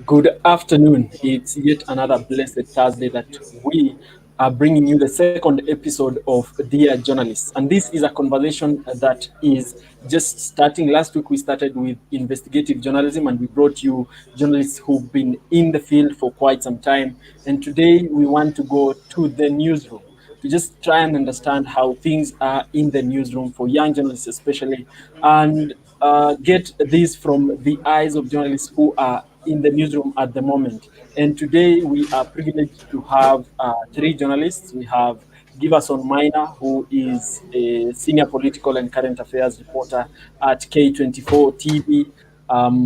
Good afternoon. It's yet another blessed Thursday that we are bringing you the second episode of Dear Journalists. And this is a conversation that is just starting. Last week, we started with investigative journalism and we brought you journalists who've been in the field for quite some time. And today, we want to go to the newsroom to just try and understand how things are in the newsroom for young journalists, especially, and get this from the eyes of journalists who are in the newsroom at the moment. And today we are privileged to have three journalists. We have Giverson MAina, who is a senior political and current affairs reporter at K24TV.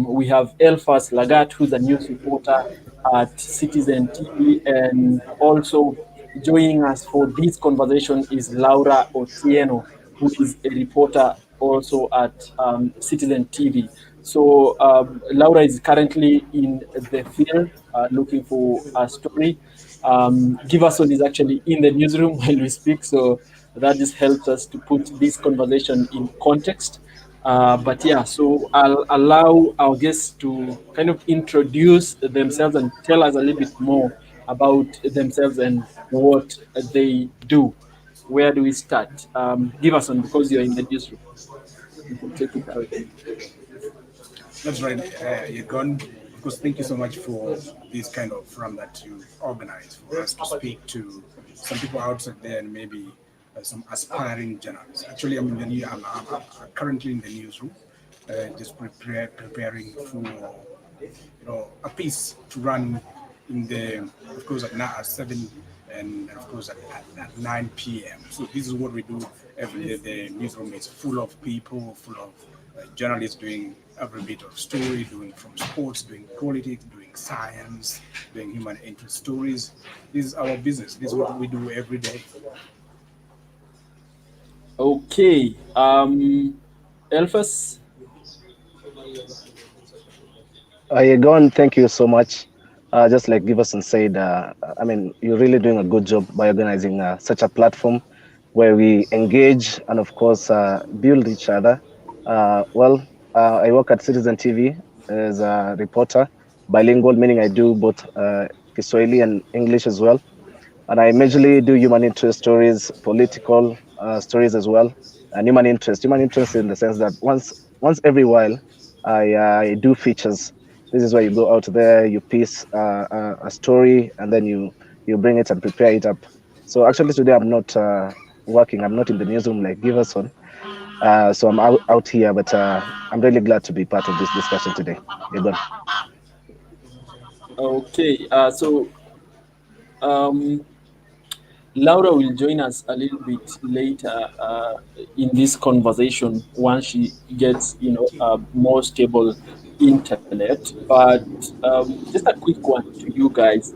We have Elphas Lagat, who's a news reporter at Citizen TV, and also joining us for this conversation is Laura Otieno, who is a reporter also at Citizen TV. So Laura is currently in the field looking for a story. Giverson is actually in the newsroom while we speak, so that just helps us to put this conversation in context. But yeah, so I'll allow our guests to kind of introduce themselves and tell us a little bit more about themselves and what they do. Where do we start? Giverson, because you're in the newsroom, you can take it away. That's right, Yagon. Of course, thank you so much for this kind of forum that you organize for us to speak to some people outside there and maybe some aspiring journalists. Actually, I'm in the I'm currently in the newsroom, just preparing for a piece to run in the of course at 7 and of course at 9 p.m. So this is what we do every day. The newsroom is full of people, full of journalists doing every bit of story, doing from sports, doing politics, doing science, doing human interest stories. This is our business. This is what we do every day. Okay. Elphas. Yegon, thank you so much. Just like Giverson said, I mean, you're really doing a good job by organizing such a platform where we engage and, of course, build each other. I work at Citizen TV as a reporter, bilingual, meaning I do both Kiswahili and English as well. And I majorly do human interest stories, political stories as well, and human interest. Human interest in the sense that once every while, I do features. This is where you go out there, you piece a story, and then you bring it and prepare it up. So actually today I'm not working. I'm not in the newsroom like Giverson. So I'm out here, but I'm really glad to be part of this discussion today. You're good. Okay. Um, Laura will join us a little bit later in this conversation once she gets, a more stable internet. But just a quick one to you guys.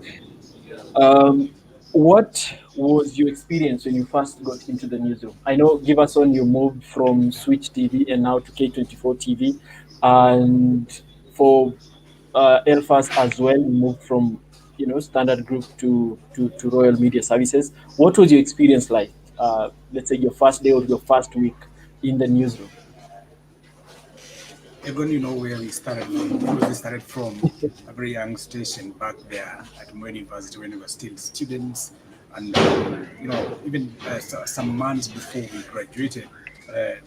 Um, what was your experience when you first got into the newsroom? I know, give us on, you moved from Switch TV and now to K24 TV, and for Elphas as well, you moved from Standard Group to Royal Media Services. What was your experience like? Let's say your first day or your first week in the newsroom. Even you know where we started from. Because we started from a very young station back there at Moi University when we were still students, and even some months before we graduated.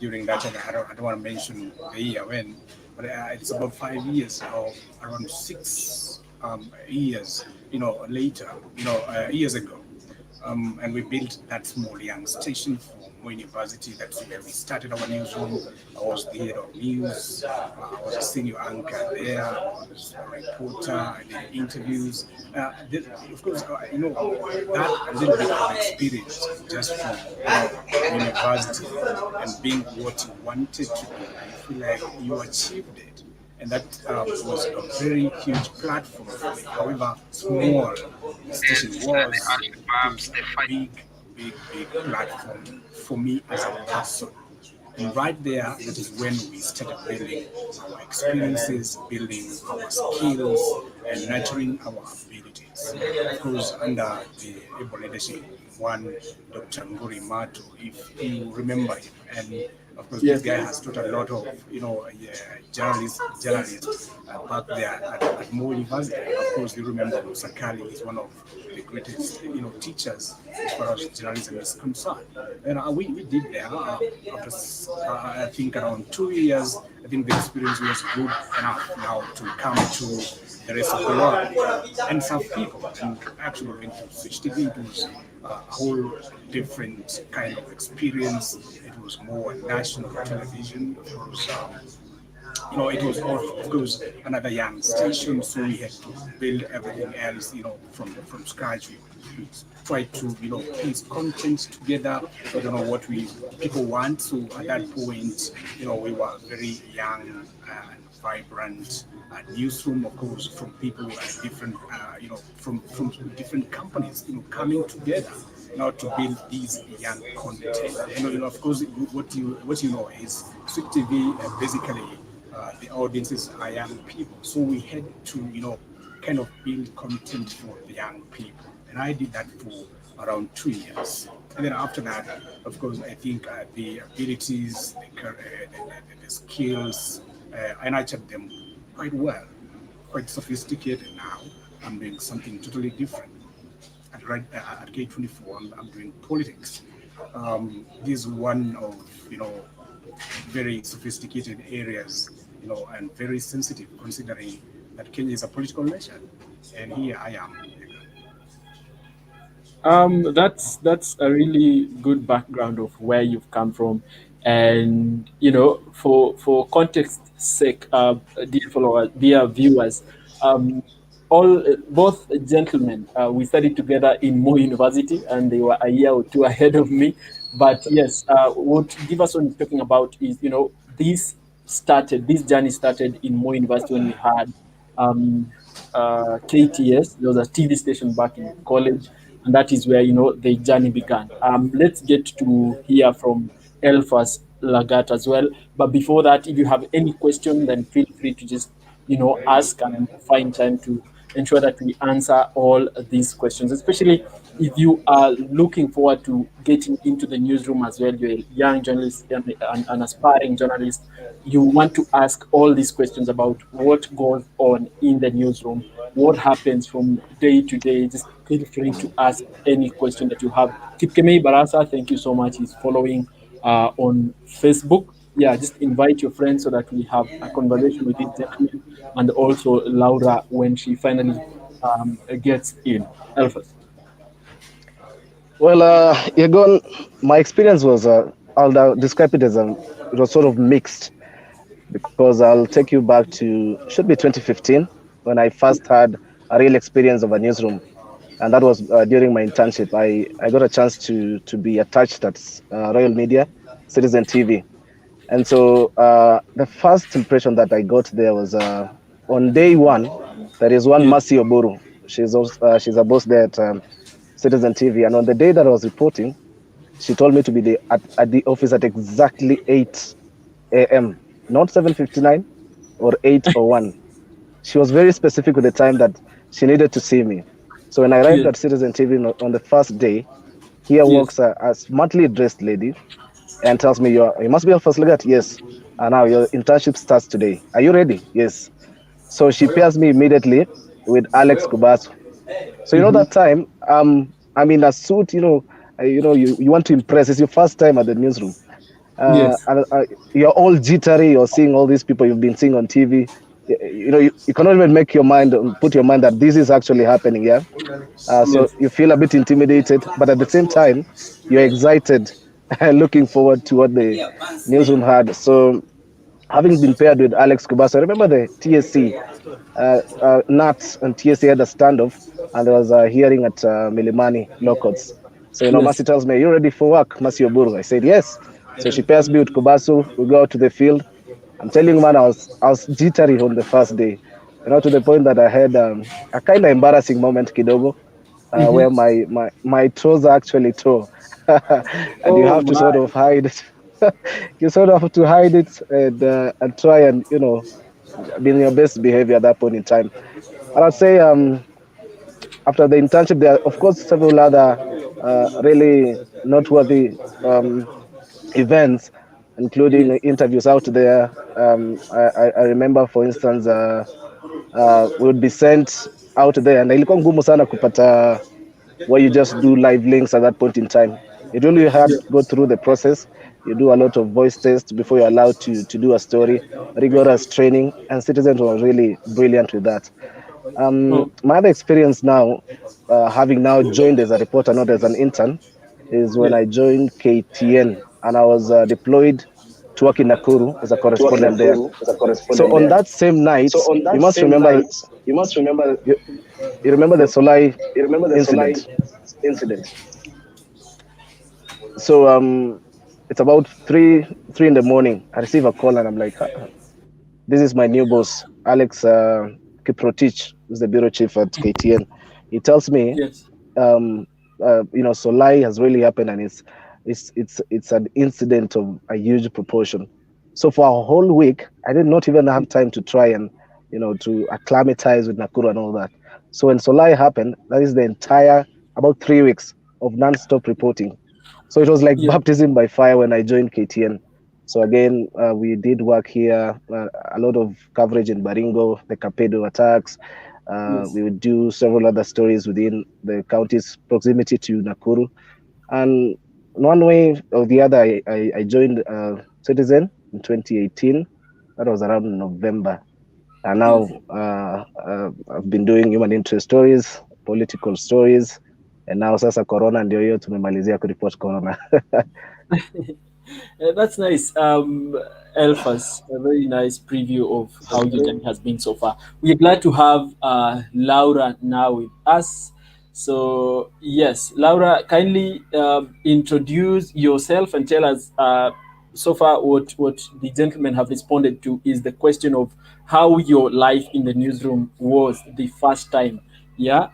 During that time, I don't want to mention the year when, but it's about 5 years or around 6 years, later, years ago. And we built that small young station for Moi University. That's where we started our newsroom. I was the head of news. I was a senior anchor there. I was a reporter. I did interviews. Of course, that little bit of experience just from university and being what you wanted to be. I feel like you achieved it. And that was a very huge platform for me. However small the station was, it was a big platform for me as a person. And right there, that is when we started building our experiences, building our skills, and nurturing our abilities. Of course, under the able leadership of one Dr. Nguri Mato, if you remember him, and Of course, this Yes. guy has taught a lot of, journalists back there at Mo University. Of course, you remember Sakali is one of the greatest, teachers as far as journalism is concerned. And we did there after, I think, around 2 years. I think the experience was good enough now to come to the rest of the world and some people. And actually, went to Switch TV. It was a whole different kind of experience. It was more national television. Of course, it was of course another young station, so we had to build everything else, from scratch. We tried to, piece content together. I don't know what we people want. So at that point, we were very young and vibrant. Newsroom, of course, from people different, from different companies, coming together now to build these young content. Of course, what you know is Sweet TV basically the audiences are young people, so we had to kind of build content for the young people, and I did that for around 2 years. And then after that, of course, I think the abilities, the skills, I nurtured them quite well, quite sophisticated now. I'm doing something totally different. At K24, I'm doing politics. This is one of, very sophisticated areas, and very sensitive considering that Kenya is a political nation. And here I am. That's a really good background of where you've come from, and for context sake, dear followers, dear viewers, um, all both gentlemen, we studied together in Mo University, and they were a year or two ahead of me. But yes, what Giverson is talking about is, this journey started in Mo University when we had um, KTS. There was a TV station back in college, and that is where the journey began. Let's get to hear from Elphas Lagat as well. But before that, if you have any question, then feel free to just ask, and find time to ensure that we answer all these questions, especially if you are looking forward to getting into the newsroom as well. You're a young journalist and an aspiring journalist. You want to ask all these questions about what goes on in the newsroom, what happens from day to day. Just feel free to ask any question that you have. Kipkemei Barasa, thank you so much. He's following on Facebook. Yeah, just invite your friends so that we have a conversation with this gentleman, and also Laura when she finally gets in. Elphas. Well, Yagon, my experience was, I'll describe it as it was sort of mixed, because I'll take you back to, should be 2015, when I first had a real experience of a newsroom. And that was during my internship. I got a chance to be attached at Royal Media, Citizen TV. And so the first impression that I got there was, on day one, there is one Yes. Mercy Oburu. She's a boss there at Citizen TV. And on the day that I was reporting, she told me to be at the office at exactly 8 a.m., not 7:59 or 8:01. She was very specific with the time that she needed to see me. So when I arrived Yes. at Citizen TV on the first day, here Yes. walks a smartly dressed lady and tells me, you must be Elphas Lagat. Yes. And now your internship starts today. Are you ready? Yes. So she pairs me immediately with Alex Kubasu. So Mm-hmm. that time, I'm in a suit. You want to impress. It's your first time at the newsroom. Yes. And you're all jittery. You're seeing all these people you've been seeing on TV. You cannot even make your mind, put your mind that this is actually happening. Yeah. So Yes. you feel a bit intimidated, but at the same time, you're excited, looking forward to what the newsroom had. So having been paired with Alex Kubas, I remember the TSC, Nats and TSC had a standoff, and there was a hearing at Milimani Law Courts. So, Masi Yes. tells me, "Are you ready for work, Masi Oburu?" I said, "Yes." So she pairs me with Kubasu. We go out to the field. I'm telling you, man, I was jittery on the first day, to the point that I had a kind of embarrassing moment, kidogo, Mm-hmm. where my trouser actually tore, and you Oh have to sort my. of hide it. You sort of have to hide it, and try and be in your best behavior at that point in time. And I'd say, after the internship, there are of course several other really noteworthy events. including Yes. interviews out there. I remember, for instance, we would be sent out there, na ilikuwa ngumu sana kupata where you just do live links at that point in time. It really had Yeah. to go through the process. You do a lot of voice tests before you're allowed to do a story, rigorous training, and Citizen was really brilliant with that. Oh, My other experience now, having now joined as a reporter, not as an intern, is when yeah. I joined KTN and I was deployed to work in Nakuru as a To work in correspondent there. Nakuru as a So correspondent on there. that same So night, on you that must same remember, night, you must remember, you, you remember the Solai you remember the Solai incident. incident. So it's about three in the morning. I receive a call and I'm like, this is my new boss, Alex Kiprotich, who's the bureau chief at KTN. He tells me, Yes. Solai has really happened, and it's an incident of a huge proportion. So for a whole week, I did not even have time to try and to acclimatize with Nakuru and all that. So when Solai happened, that is the entire about 3 weeks of non-stop reporting. So it was like Yeah. baptism by fire when I joined KTN. So again, we did work here, a lot of coverage in Baringo, the Capedo attacks. Yes. We would do several other stories within the county's proximity to Nakuru. And one way or the other, I joined Citizen in 2018. That was around November. And now Yes. I've been doing human interest stories, political stories, and now sasa corona ndio hiyo tumemalizia kuripot corona. That's nice. Elphas, a very nice preview of how your journey has been so far. We're glad to have Laura now with us. So, yes, Laura, kindly introduce yourself and tell us so far what the gentlemen have responded to is the question of how your life in the newsroom was the first time. Yeah.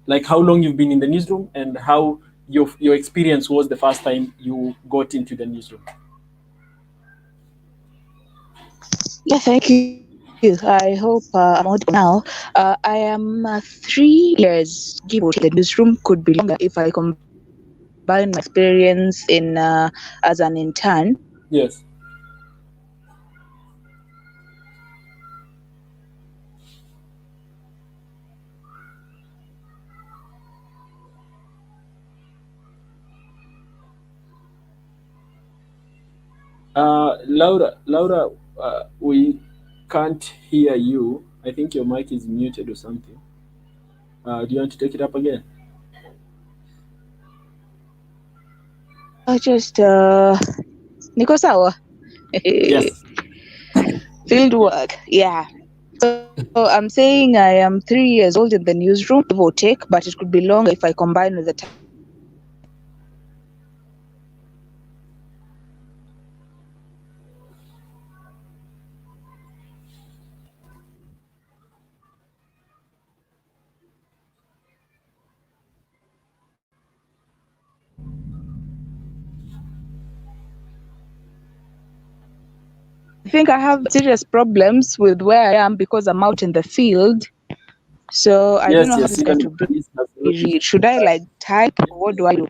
Like how long you've been in the newsroom and how your experience was the first time you got into the newsroom. Yeah, thank you. I hope I'm audible now. I am 3 years, give or take. The newsroom could be longer if I combine my experience in as an intern. Yes. Laura, we can't hear you. I think your mic is muted or something. Do you want to take it up again? Just niko sawa. Yes. Field work. Yeah. So I'm saying I am 3 years old in the newsroom, give or take, but it could be longer if I combine with the time I spent in Nakuru. I think I have serious problems with where I am because I'm out in the field. So I don't Yes, know how yes. this is going Even to be Denise has read. noticed. Should I like type or what do I do?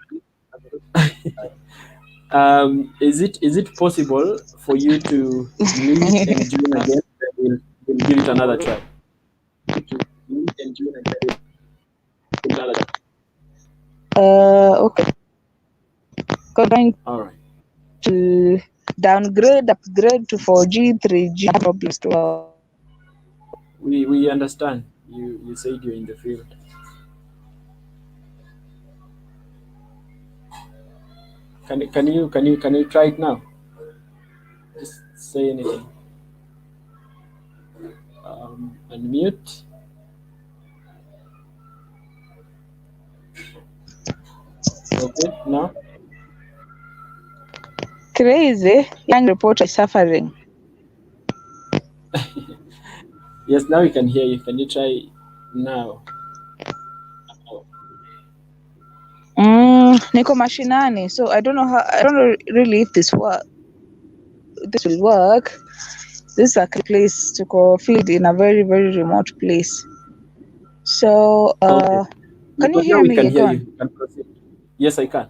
Is it possible for you to leave and join again? Then we'll give it another try. Okay. Going All right. to downgrade, upgrade to 4G, 3G problems to We understand. You said you're in the field. Can you try it now? Just say anything. Unmute. Okay. Now. crazy. Young reporter is suffering. Yes. Now we can hear you. Can you try now? Niko mashinani, so I don't know how. I don't know really if this work. This will work. This is a place to go field in a very very remote place. So Okay. can you But now hear we me, can hear you. Yegon? You can proceed. Yes, I can.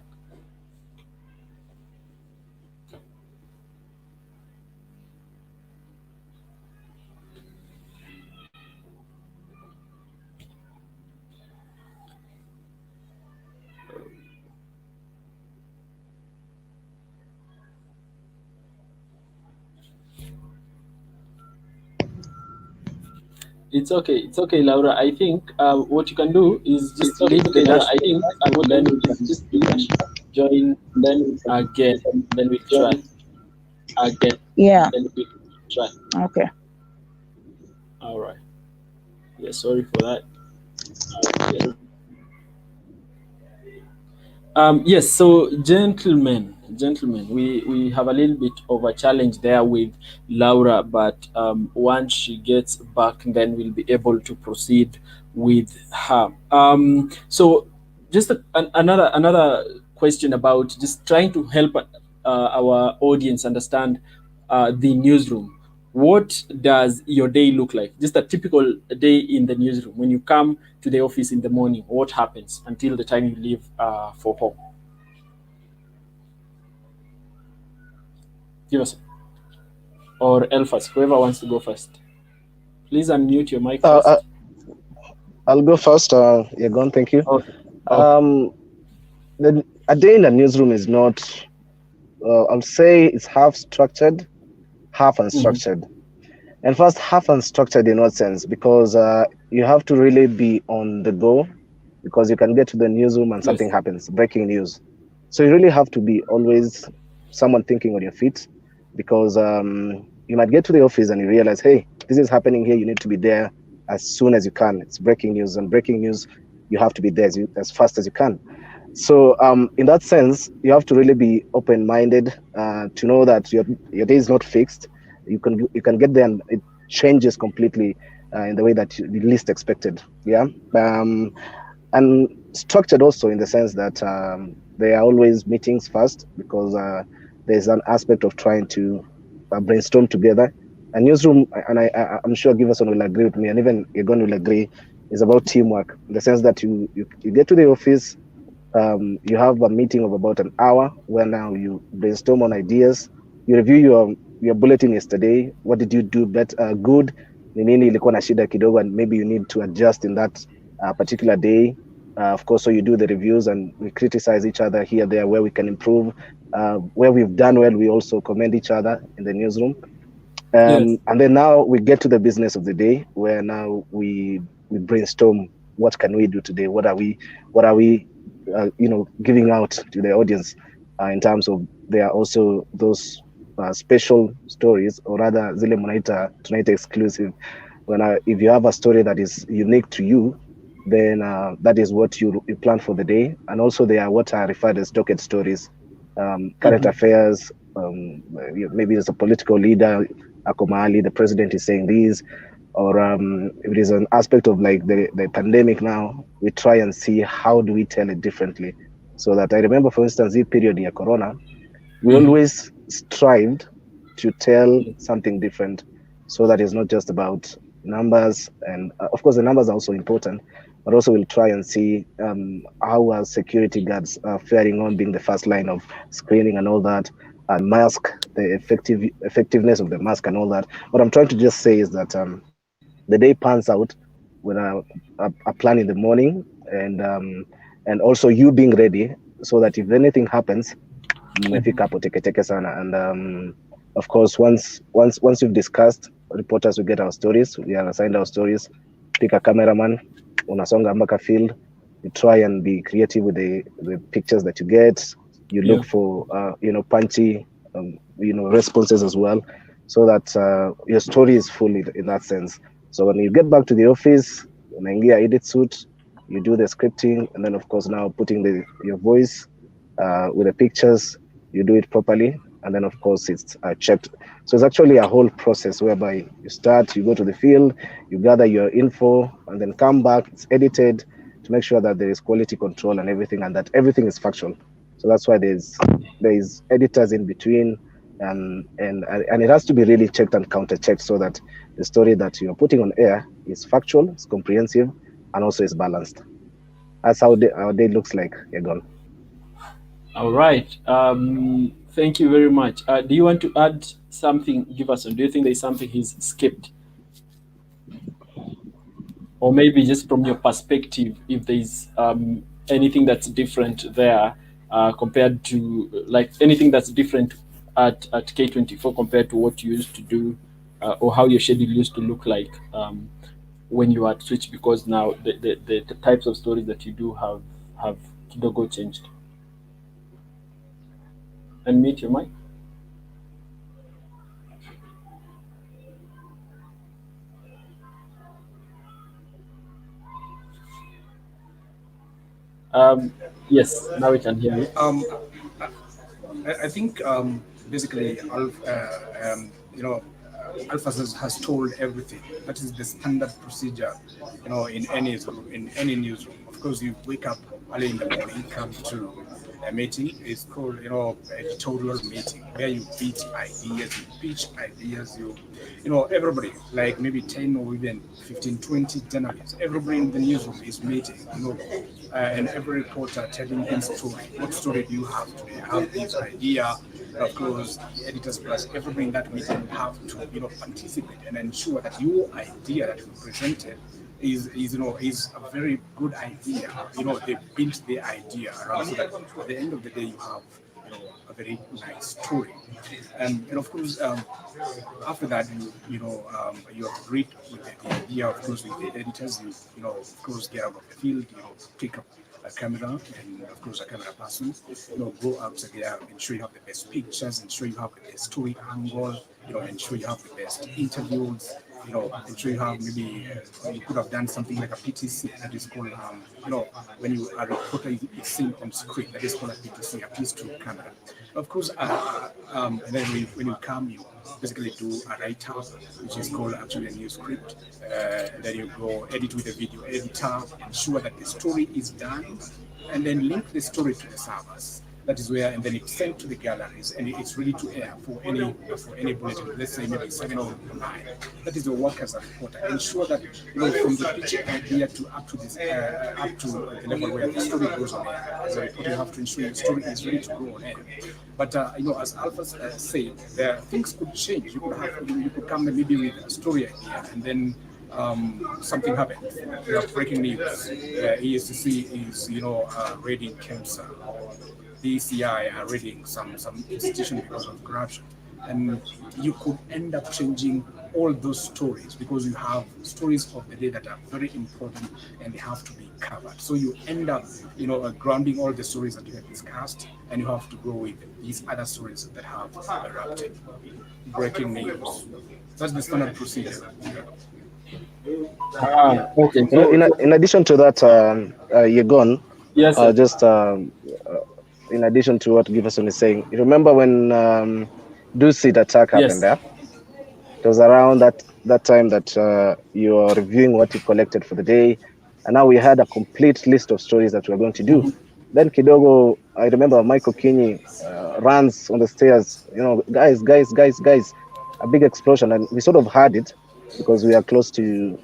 It's okay. It's okay, Laura. I think what you can do is just It's okay, leave the Laura. I dashboard, think and what then you we can can just we can join then we again. can Then we'll try. join again. Yeah. Then we try. Okay. All right. Yeah. Sorry for that. Yeah. Yes, so gentlemen, we have a little bit of a challenge there with Laura, but once she gets back, then we'll be able to proceed with her. So just another question about just trying to help our audience understand the newsroom. What does your day look like? Just a typical day in the newsroom. When you come to the office in the morning, what happens until the time you leave for home? Give us, or Elphas, whoever wants to go first. Please unmute your mic Uh, uh, first. I'll go first. Yagon, thank you. Okay. Okay. Um, a day in a newsroom is not, I'll say it's half structured, half Mhm. unstructured. And first, half unstructured in what sense? Because you have to really be on the go, because you can get to the newsroom and something Yes. happens, breaking news. So you really have to be always someone thinking on your feet, because you might get to the office and you realize, hey, this is happening here. You need to be there as soon as you can. It's breaking news, and breaking news, you have to be there as fast as you can. So in that sense, you have to really be open-minded to know that your day is not fixed. You can get there and it changes completely in the way that you least expected. Yeah. Um, and structured also in the sense that there are always meetings first, because there's an aspect of trying to brainstorm together. A newsroom, and I'm sure Giverson will agree with me, and even Egon will agree, is about teamwork, in the sense that you get to the office, you have a meeting of about an hour where now you brainstorm on ideas, you review your bulletin yesterday. What did you do good? Ni nini ilikuwa na shida kidogo, and maybe you need to adjust in that particular day. Of course, so you do the reviews and we criticize each other here, there, where we can improve. Where we've done well, we also commend each other in the newsroom. Yes. And then now we get to the business of the day, where now we brainstorm, what can we do today? What are we giving out to the audience in terms of, there are also those special stories, or rather zile tunaita exclusive, when if you have a story that is unique to you, then that is what you plan for the day. And also there are what are referred as docket stories, current Mhm. affairs. Maybe there's a political leader, Akomali, the president is saying this, or if it is an aspect of like the pandemic now, we try and see how do we tell it differently. So that I remember, for instance, the period in Corona, we Mhm. always strived to tell Yes. something different, so that it's not just about numbers. And of course the numbers are also important, but also we'll try and see how our security guards are faring on, being the first line of screening and all that, and mask, the effectiveness of the mask and all that. What I'm trying to just say is that the day pans out with a plan in the morning, and also you being ready, so that if anything happens, mmefika hapo teketeke sana. And of course, once you've discussed, reporters will get our stories, we are assigned our stories, pick a cameraman, unasonga mpaka field, you try and be creative with the pictures that you get, you Yeah. look for punchy responses as well, so that your story is full in that sense. So when you get back to the office, unaingia edit suit, you do the scripting, and then of course now putting your voice with the pictures, you do it properly, and then of course it's checked. So it's actually a whole process whereby you start, you go to the field, you gather your info, and then come back, it's edited to make sure that there is quality control and everything, and that everything is factual. So that's why there is editors in between, and it has to be really checked and counter checked, so that the story that you're putting on air is factual, it's comprehensive, and also is balanced. That's how our day looks like, Egon. All right. Thank you very much. Do you want to add something, Giverson? Do you think there's something he's skipped? Or maybe just from your perspective, if there's anything that's different there compared to, like, anything that's different at K24 compared to what you used to do, or how your schedule used to look like. when you are at Twitch, because now the types of stories that you do have kidogo changed. And meet your mic. Yes, now we can hear you. I think basically, Alphas has told everything. That is the standard procedure, in any newsroom. Of course, you wake up early in the morning, come to a meeting. It's called, editorial meeting, where you pitch ideas. Everybody, like maybe 10 or even 15, 20 journalists. Everybody in the newsroom is meeting. And every reporter telling his story. What story do you have today? I have this idea. Of course, the editors plus everybody in that meeting have to, participate and ensure that your idea that you presented is a very good idea. They built the idea around so that at the end of the day you have a very nice story. And of course, after that, you agree with the idea. Of course, with the editors, of course, get out of the field, pick up a camera and of course a camera person, go out there, ensure you have the best pictures, ensure you have the best story angle, ensure you have the best interviews, ensure you have maybe you could have done something like a PTC that is called, when you are a reporter, it's seen on screen, that is called a PTC, a piece to camera. Of course, and then when you come, you basically do a write-up, which is called actually a news script. And then you go edit with a video editor, ensure that the story is done, and then link the story to the servers. That is where, and then it's sent to the galleries, and it's ready to air for any bulletin. Let's say maybe 7 or 9. That is the work as a reporter. Ensure that from the pitching idea to up to the level where the story goes on air. As a reporter, you have to ensure the story is ready to go on air. But as Alphas said, there things could change. You could come maybe with a story idea, and then something happened. Breaking news. ESCC is raiding cancer. The ECI are raiding some institution because of corruption, and you could end up changing all those stories because you have stories of the day that are very important and they have to be covered. So you end up, grounding all the stories that you have discussed, and you have to go with these other stories that have erupted. Breaking news. That's the standard procedure. Okay. So in addition to that, Yegon, yes, just in addition to what Giverson is saying, you remember when Dusit attack happened there? It was around that time that you are reviewing what you collected for the day, and now we had a complete list of stories that we are going to do. Then Kidogo, I remember Michael Kinney runs on the stairs, guys, a big explosion, and we sort of heard it because we are close to,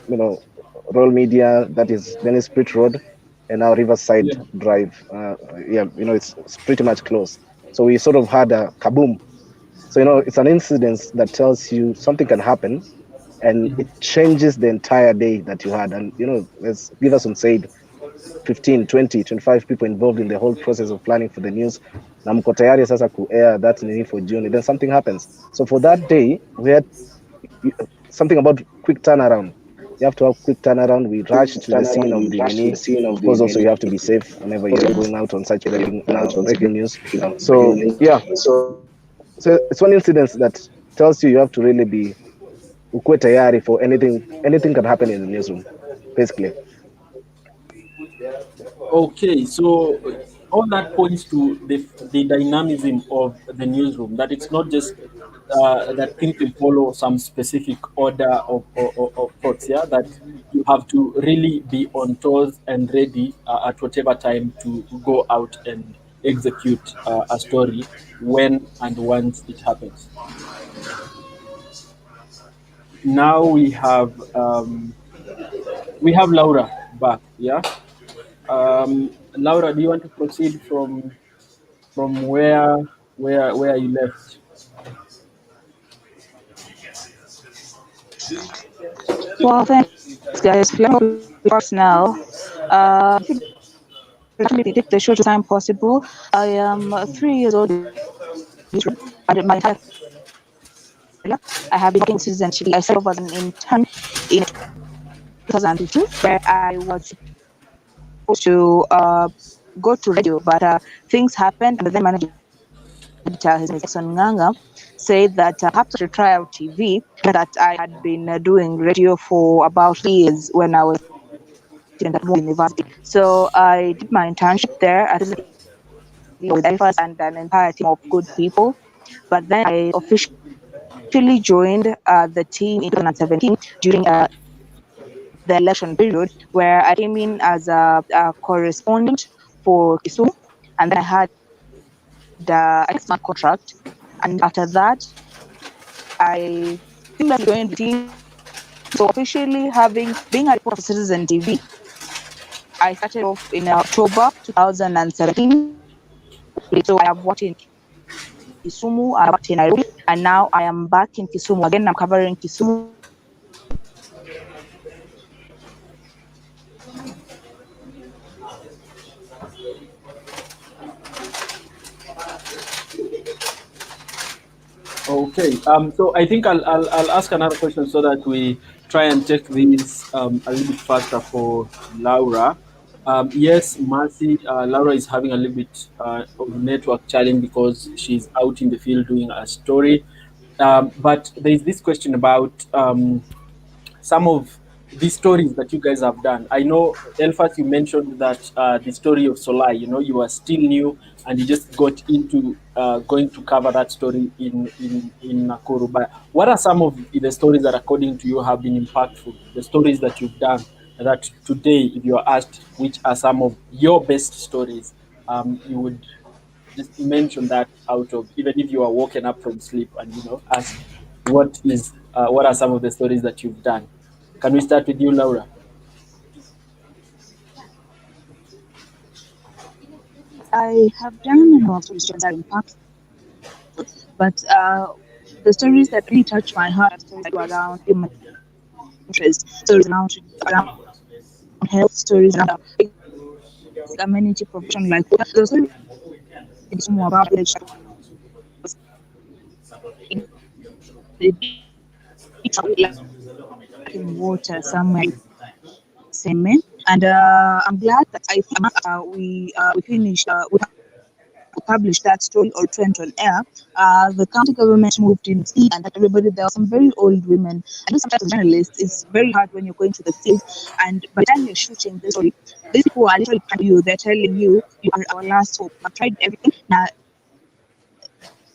Royal Media, that is Dennis Pitt Road, and now Riverside Drive. It's pretty much close. So we sort of had a kaboom. So, it's an incident that tells you something can happen, and it changes the entire day that you had. And, as Giverson said, 15, 20, 25 people involved in the whole process of planning for the news. Na mko tayari sasa ku-air that nini for June. Then something happens. So for that day, we had something about quick turnaround. You have to have quick turnaround. We rush to the scene of the mini. Of course, also you have to be safe whenever you're going out on such breaking news. So yeah, so it's one incident that tells you have to really be ukwe tayari for anything. Anything can happen in the newsroom, basically. Okay, so all that points to the dynamism of the newsroom, that it's not just that things will follow some specific order of thoughts, that you have to really be on toes and ready at whatever time to go out and execute a story when and once it happens. Now we have Laura back, Laura, do you want to proceed from where you left? Well, thanks, guys. Let me start now. Actually, take the shortest time possible. I am 3 years old, and my entire I have been working Citizen TV. I started off as an intern in 2015, where I was supposed to go to radio, but things happened, and the then managing editor, his name is Jackson Nganga, said that perhaps I should try out TV, that I had been doing radio for about 3 years when I was a student at university. So I did my internship there at Citizen TV with Elphas and an entire team of good people. But then I officially joined the team in 2017 during the election period, where I came in as a correspondent for Kisumu, and then I had a 6-month contract, and after that, I think that joined the team. So officially being a reporter for Citizen TV, I started off in October 2017. So I have worked in Kisumu, I worked in Nairobi, and now I am back in Kisumu again. I'm covering Kisumu. Okay. So I think I'll ask another question so that we try and take this a little bit faster for Laura. Yes, Mercy, Laura is having a little bit of network challenge because she's out in the field doing a story. But there is this question about some of these stories that you guys have done. I know, Elphas, you mentioned that the story of Solai, you were still new and you just got into going to cover that story in Nakuru. But what are some of the stories that, according to you, have been impactful? The stories that you've done that today, if you are asked which are some of your best stories, you would just mention that out of, even if you are woken up from sleep and ask what are some of the stories that you've done. Can we start with you, Laura? I have done a number of stories that are impactful, but the stories that really touch my heart are stories that go around human interest, stories around health, stories around amenity provision, like the story is more about village in water somewhere cement. And I'm glad that we finished we published that story or went on air. The county government moved in speed, and that everybody, there were some very old women. I know sometimes as journalists, it's very hard when you're going to the field, and by the time you're shooting this story, these people are literally telling you, they're telling you are our last hope. I've tried everything. Now,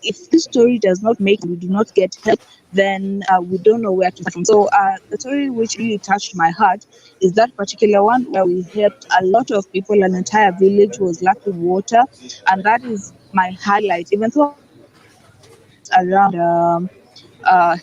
if this story does not make, we do not get help, then we don't know where to start from. So the story which really touched my heart is that particular one where we helped a lot of people. An entire village was lacking water, and that is my highlight. Even though around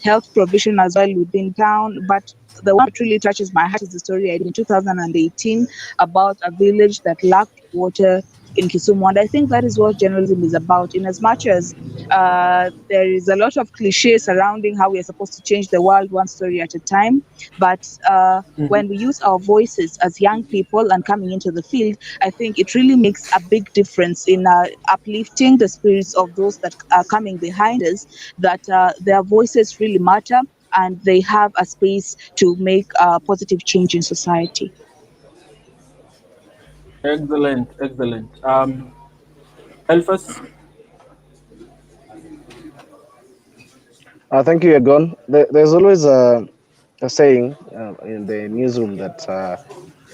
health provision as well within town, but the one that really touches my heart is the story I did in 2018 about a village that lacked water in Kisumu. And I think that is what journalism is about. In as much as there is a lot of cliche surrounding how we are supposed to change the world one story at a time, but when we use our voices as young people and coming into the field, I think it really makes a big difference in uplifting the spirits of those that are coming behind us, that their voices really matter and they have a space to make a positive change in society. Excellent, excellent. Elphas? Thank you, Egon. There's always a saying in the newsroom that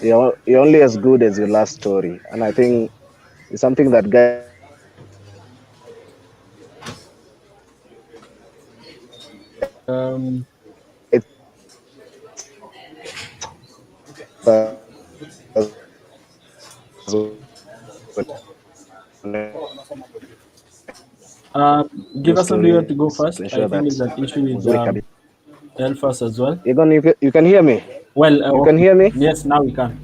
you're only as good as your last story, and I think it's something that guides us Um, give us a minute to go first. I think there's an issue with Elphas as well. Egon, you can hear me? Well, you can hear me? Yes, now we can.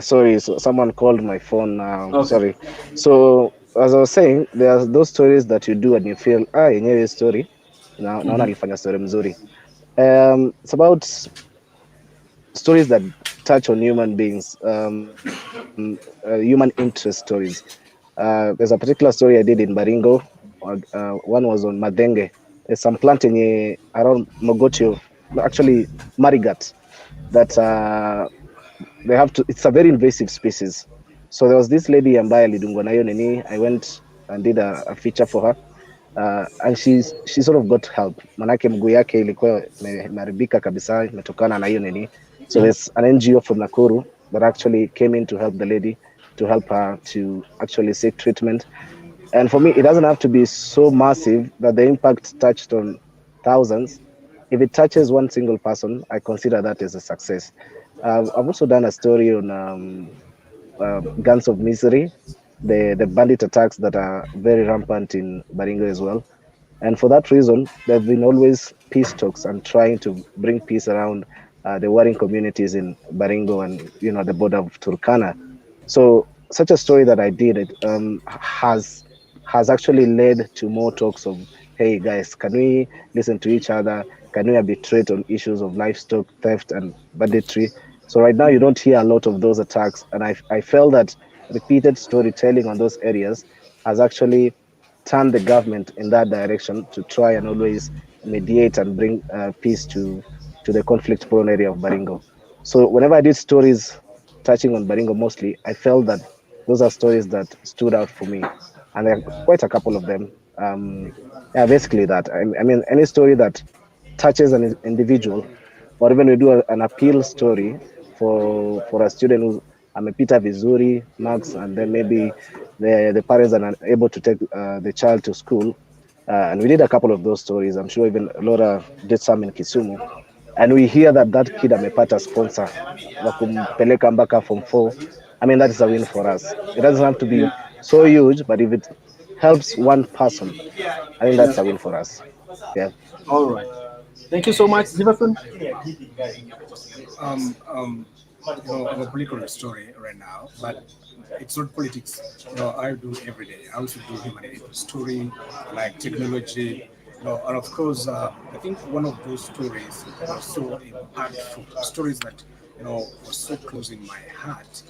Sorry, so someone called my phone now. Okay. Sorry. So as I was saying, there are those stories that you do and you feel, yenyewe story naona alifanya story mzuri. It's about stories that touch on human beings, human interest stories. There's a particular story I did in Baringo. One was on Madenge. There's some plant around Mogotio no, actually marigat, that they have to. It's a very invasive species. So there was this lady ambaye alidungwa na hiyo nini. I went and did a feature for her, and she sort of got help, manake mguu yake ilikuwa imeharibika kabisa, imetokana na hiyo nini. So there's an NGO from Nakuru that actually came in to help the lady, to help her to actually seek treatment. And for me, it doesn't have to be so massive that the impact touched on thousands. If it touches one single person, I consider that as a success. I've also done a story on guns of misery, the bandit attacks that are very rampant in Baringo as well. And for that reason, there have been always peace talks and trying to bring peace around the warring communities in Baringo and the border of Turkana. So such a story that I did has actually led to more talks of, hey guys, can we listen to each other? Can we arbitrate on issues of livestock theft and banditry? So right now you don't hear a lot of those attacks, and I felt that repeated storytelling on those areas has actually turned the government in that direction to try and always mediate and bring peace to the conflict-prone area of Baringo. So whenever I did stories touching on Baringo mostly, I felt that those are stories that stood out for me, and there are quite a couple of them. Yeah, basically that. I mean, any story that touches an individual, or even we do an appeal story for a student who's amepita vizuri marks, and then maybe the parents are not able to take the child to school. And we did a couple of those stories. I'm sure even Laura did some in Kisumu. And we hear that that kid amepata sponsor wa kumpeleka mpaka form 4. I mean, that is a win for us. It doesn't have to be so huge, but if it helps one person, I think that's a win for us. Yeah. All right. Thank you so much, Giverson. I'm a political story right now, but it's not politics. I do every day. I also do humanitarian story, like technology. And of course, I think one of those stories was so impactful. Stories that was so close in my heart.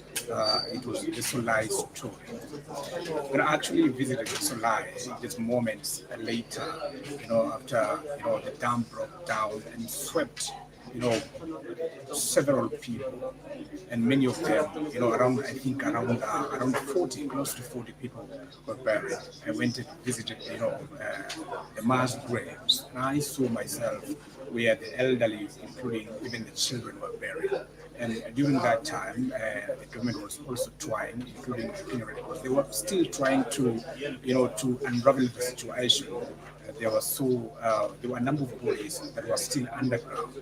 It was the Solai story. When I actually visited Solai, just moments later, after the dam broke down and swept several people, and many of them, around I think around 40, close to 40 people were buried. I went and visited, the mass graves, and I saw myself where the elderly, including even the children, were buried. And during that time, the government was also trying, including the Kenya Red Cross, they were still trying to, to unravel the situation. There were a number of bodies that were still underground,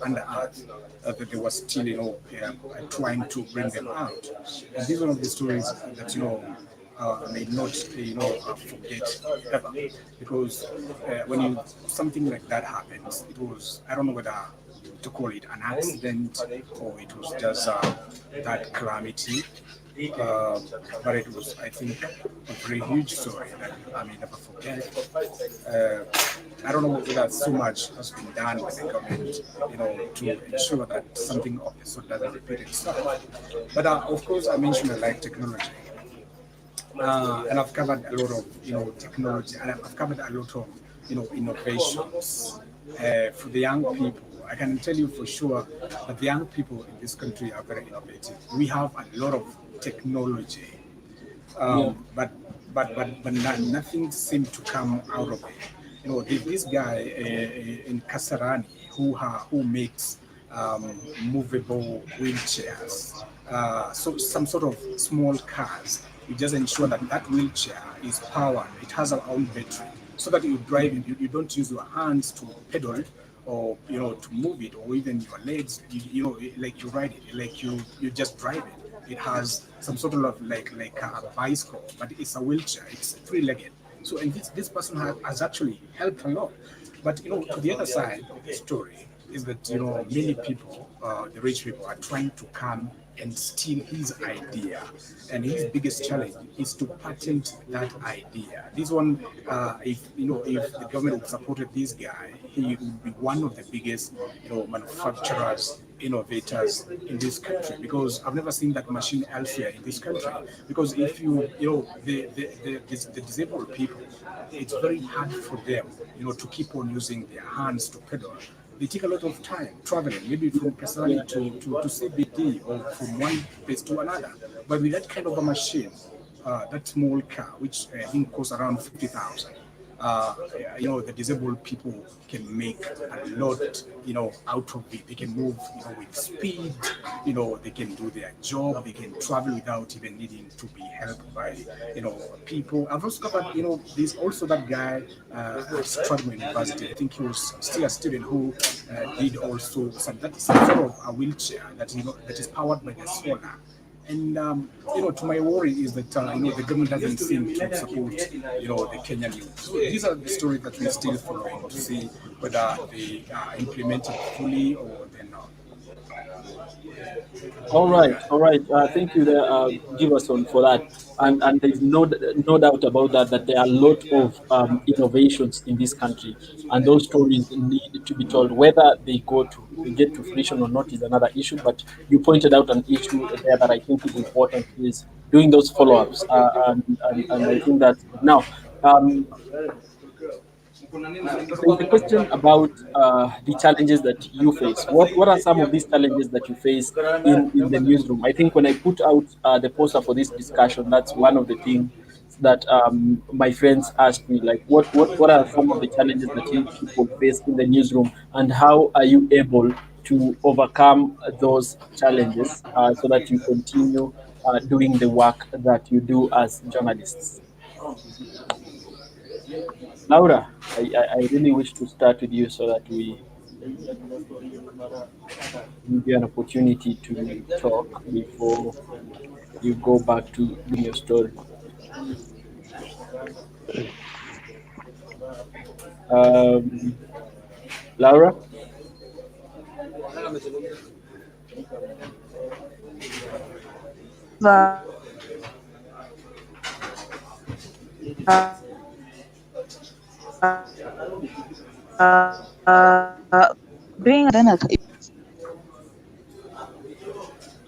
under earth, that they were still, trying to bring them out. And these are one of the stories that, may not, forget ever, because when something like that happens, it was, I don't know whether to call it an accident or it was just that calamity. But it was, I think, a very huge story that I may never forget. I don't know whether so much has been done by the government, to ensure that something of the sort doesn't repeat itself. But of course, I mentioned I like technology. And I've covered a lot of technology, and I've covered a lot of innovations for the young people. I can tell you for sure that the young people in this country are very innovative. We have a lot of technology, but nothing seemed to come out of it. There's this guy in Kasarani who makes movable wheelchairs. So some sort of small cars. You just ensure that that wheelchair is powered. It has our own battery, so that you drive it. You don't use your hands to pedal it, or to move it, or even your legs. Like you ride it, like you just drive it. It has some sort of like a bicycle, but it's a wheelchair. It's three-legged. So, and this person has actually helped a lot. But to the other side of the story is that many people, the rich people, are trying to come and steal his idea, and his biggest challenge is to patent that idea. This one, if the government would supported this guy, he would be one of the biggest manufacturers, innovators in this country, because I've never seen that machine elsewhere in this country. Because if the disabled people, it's very hard for them to keep on using their hands to pedal. they take a lot of time traveling, maybe from Kasarani to CBD or from one place to another. But with that kind of a machine, that small car, which I think costs around 50,000, the disabled people can make a lot, out of it. They can move, with speed, they can do their job, they can travel without even needing to be helped by, people. I've also covered, there's also that guy at Stratford University. I think he was still a student who did also some sort of a wheelchair that is powered by the solar. And to my worry is that the government doesn't seem to support the Kenyan youth. So these are the stories that we're still following to see whether they are implemented fully or they're not. All right, all right. Thank you, there, Giverson, for that. And there's no doubt about that. That there are a lot of innovations in this country, and those stories need to be told. Whether they get to fruition or not is another issue. But you pointed out an issue there that I think is important is doing those follow-ups, and I think that's good. Now. There's a question about the challenges that you face. What are some of these challenges that you face in the newsroom? I think when I put out the poster for this discussion, that's one of the things that my friends asked me, like, what are some of the challenges that you people face in the newsroom, and how are you able to overcome those challenges so that you continue doing the work that you do as journalists? Laura, I really wish to start with you so that we give you an opportunity to talk before you go back to doing your story. Um, Laura? Being a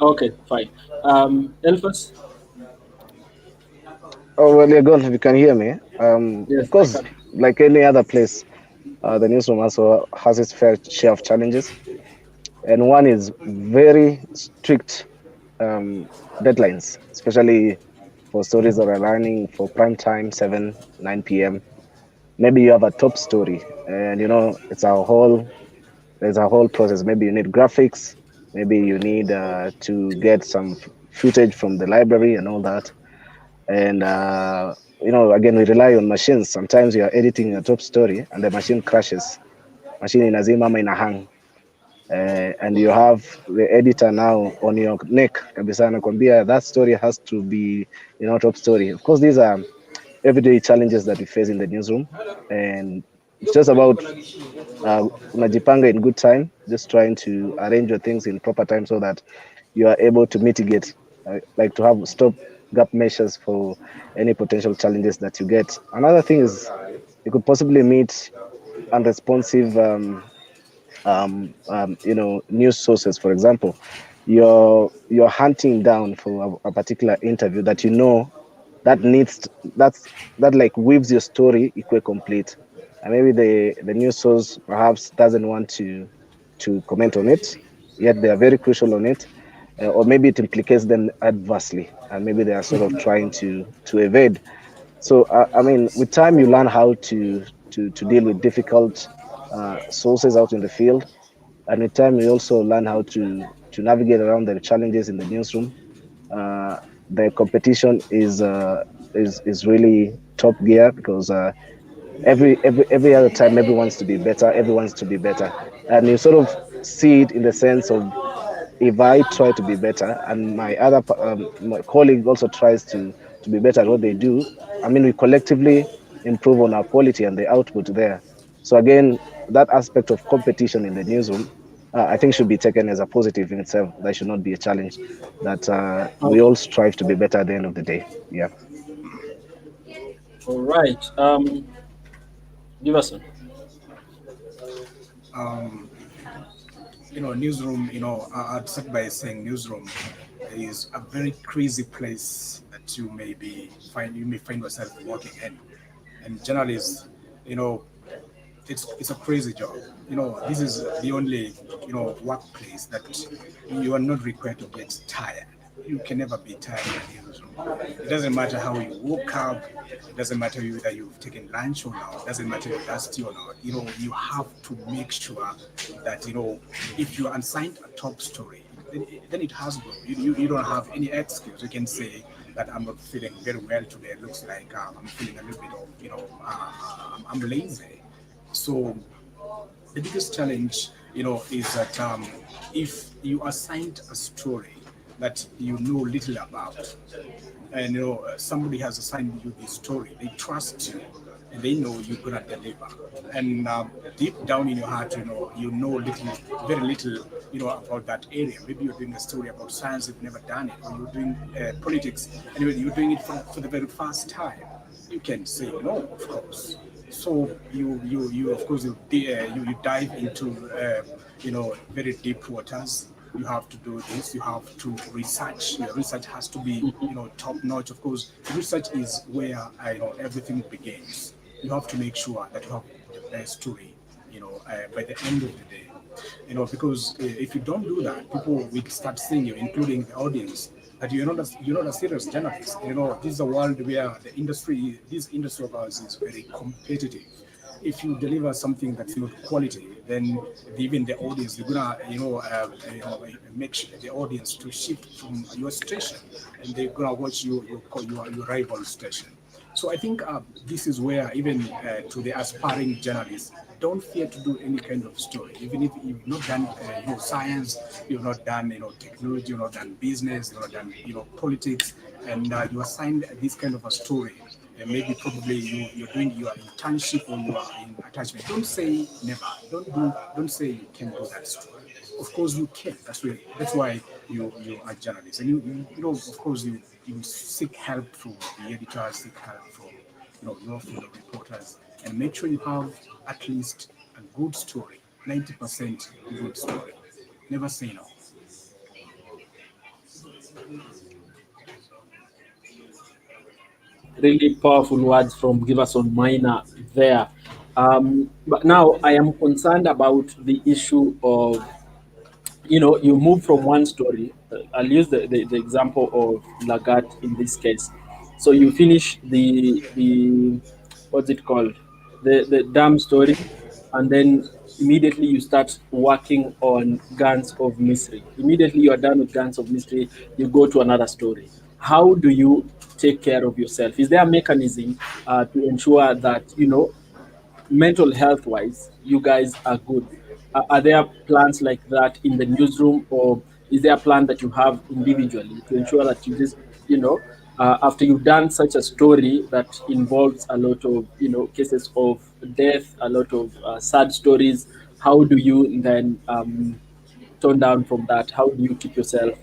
Okay, fine. Elphas? Oh, well, you're gone. If you can hear me. Of Yes, I course, can. like any other place, the newsroom also has its fair share of challenges. And one is very strict deadlines, especially for stories that are running for prime time, 7, 9 p.m. Maybe you have a top story, and there's a whole process. Maybe you need graphics, maybe you need to get some footage from the library and all that. And again, we rely on machines. Sometimes you are editing a top story and the machine crashes. Machine inazima ama ina hang, and you have the editor now on your neck kabisa anakwambia that story has to be top story. Of course, these are everyday challenges that we face in the newsroom, and it's just about unajipanga in good time, just trying to arrange your things in proper time so that you are able to mitigate, like to have stop gap measures for any potential challenges that you get. Another thing is you could possibly meet unresponsive news sources. For example, you're hunting down for a particular interview that that needs that like weaves your story equal complete, and maybe the news source perhaps doesn't want to comment on it, yet they are very crucial on it, or maybe it implicates them adversely, and maybe they are sort of trying to evade. So I mean, with time you learn how to deal with difficult sources out in the field, and with time you also learn how to navigate around the challenges in the newsroom. uh, the competition is really top gear, because every other time everyone wants to be better, and you sort of see it in the sense of, if I try to be better and my colleague also tries to be better at what they do, I mean, we collectively improve on our quality and the output there. So again, that aspect of competition in the newsroom, I think should be taken as a positive in itself. That should not be a challenge. That we Okay. all strive to be better at the end of the day. Yeah. All right. Giverson. Um, Newsroom, I'd start by saying newsroom is a very crazy place that you may find yourself working in. And journalists, you know, it's a crazy job. This is the only workplace that you are not required to get tired. You can never be tired in the newsroom. It doesn't matter how you woke up. It doesn't matter whether you've taken lunch or not. It doesn't matter if you're dusty or not. You have to make sure that if you are assigned a top story, then it has to go. You don't have any excuse. You can say that I'm not feeling very well today. It looks like I'm feeling a little bit of I'm lazy. So the biggest challenge, is that if you assigned a story that you know little about, and somebody has assigned you this story, they trust you, and they know you're gonna deliver. And deep down in your heart, you know little, very little, about that area. Maybe you're doing a story about science, you've never done it, or you're doing politics, and you're doing it for the very first time. You can say no, of course. So you of course you dive into very deep waters. You have to do this. You have to research. Your research has to be top notch. Of course, research is where everything begins. You have to make sure that you have the best story. By the end of the day, because if you don't do that, people will start seeing you, including the audience, that you're not a serious journalist. This is a world where this industry of ours is very competitive. If you deliver something that's not quality, then even the audience, they're gonna make sure the audience to shift from your station, and they're gonna watch your rival station. So I think this is where even to the aspiring journalists, don't fear to do any kind of story, even if you've not done science, you've not done technology, you've not done business, you've not done politics, and you assigned this kind of a story. And maybe probably you're doing your internship or you are in attachment. Don't say never. Don't say you can't do that story. Of course you can. That's why you are journalists, and of course you seek help from the editors, seek help from your fellow reporters, and make sure you have at least a good story, 90% good story. Never say no. Really powerful words from Giverson MAina there. But now I am concerned about the issue of, you move from one story. I'll use the example of Lagat in this case. So you finish the what's it called, the dam story, and then immediately you start working on Guns of Mystery. Immediately you are done with Guns of Mystery, you go to another story. How do you take care of yourself? Is there a mechanism to ensure that mental health wise you guys are good? Are there plans like that in the newsroom, or is there a plan that you have individually to ensure that you just after you've done such a story that involves a lot of cases of death, a lot of sad stories, how do you then tone down from that? How do you keep yourself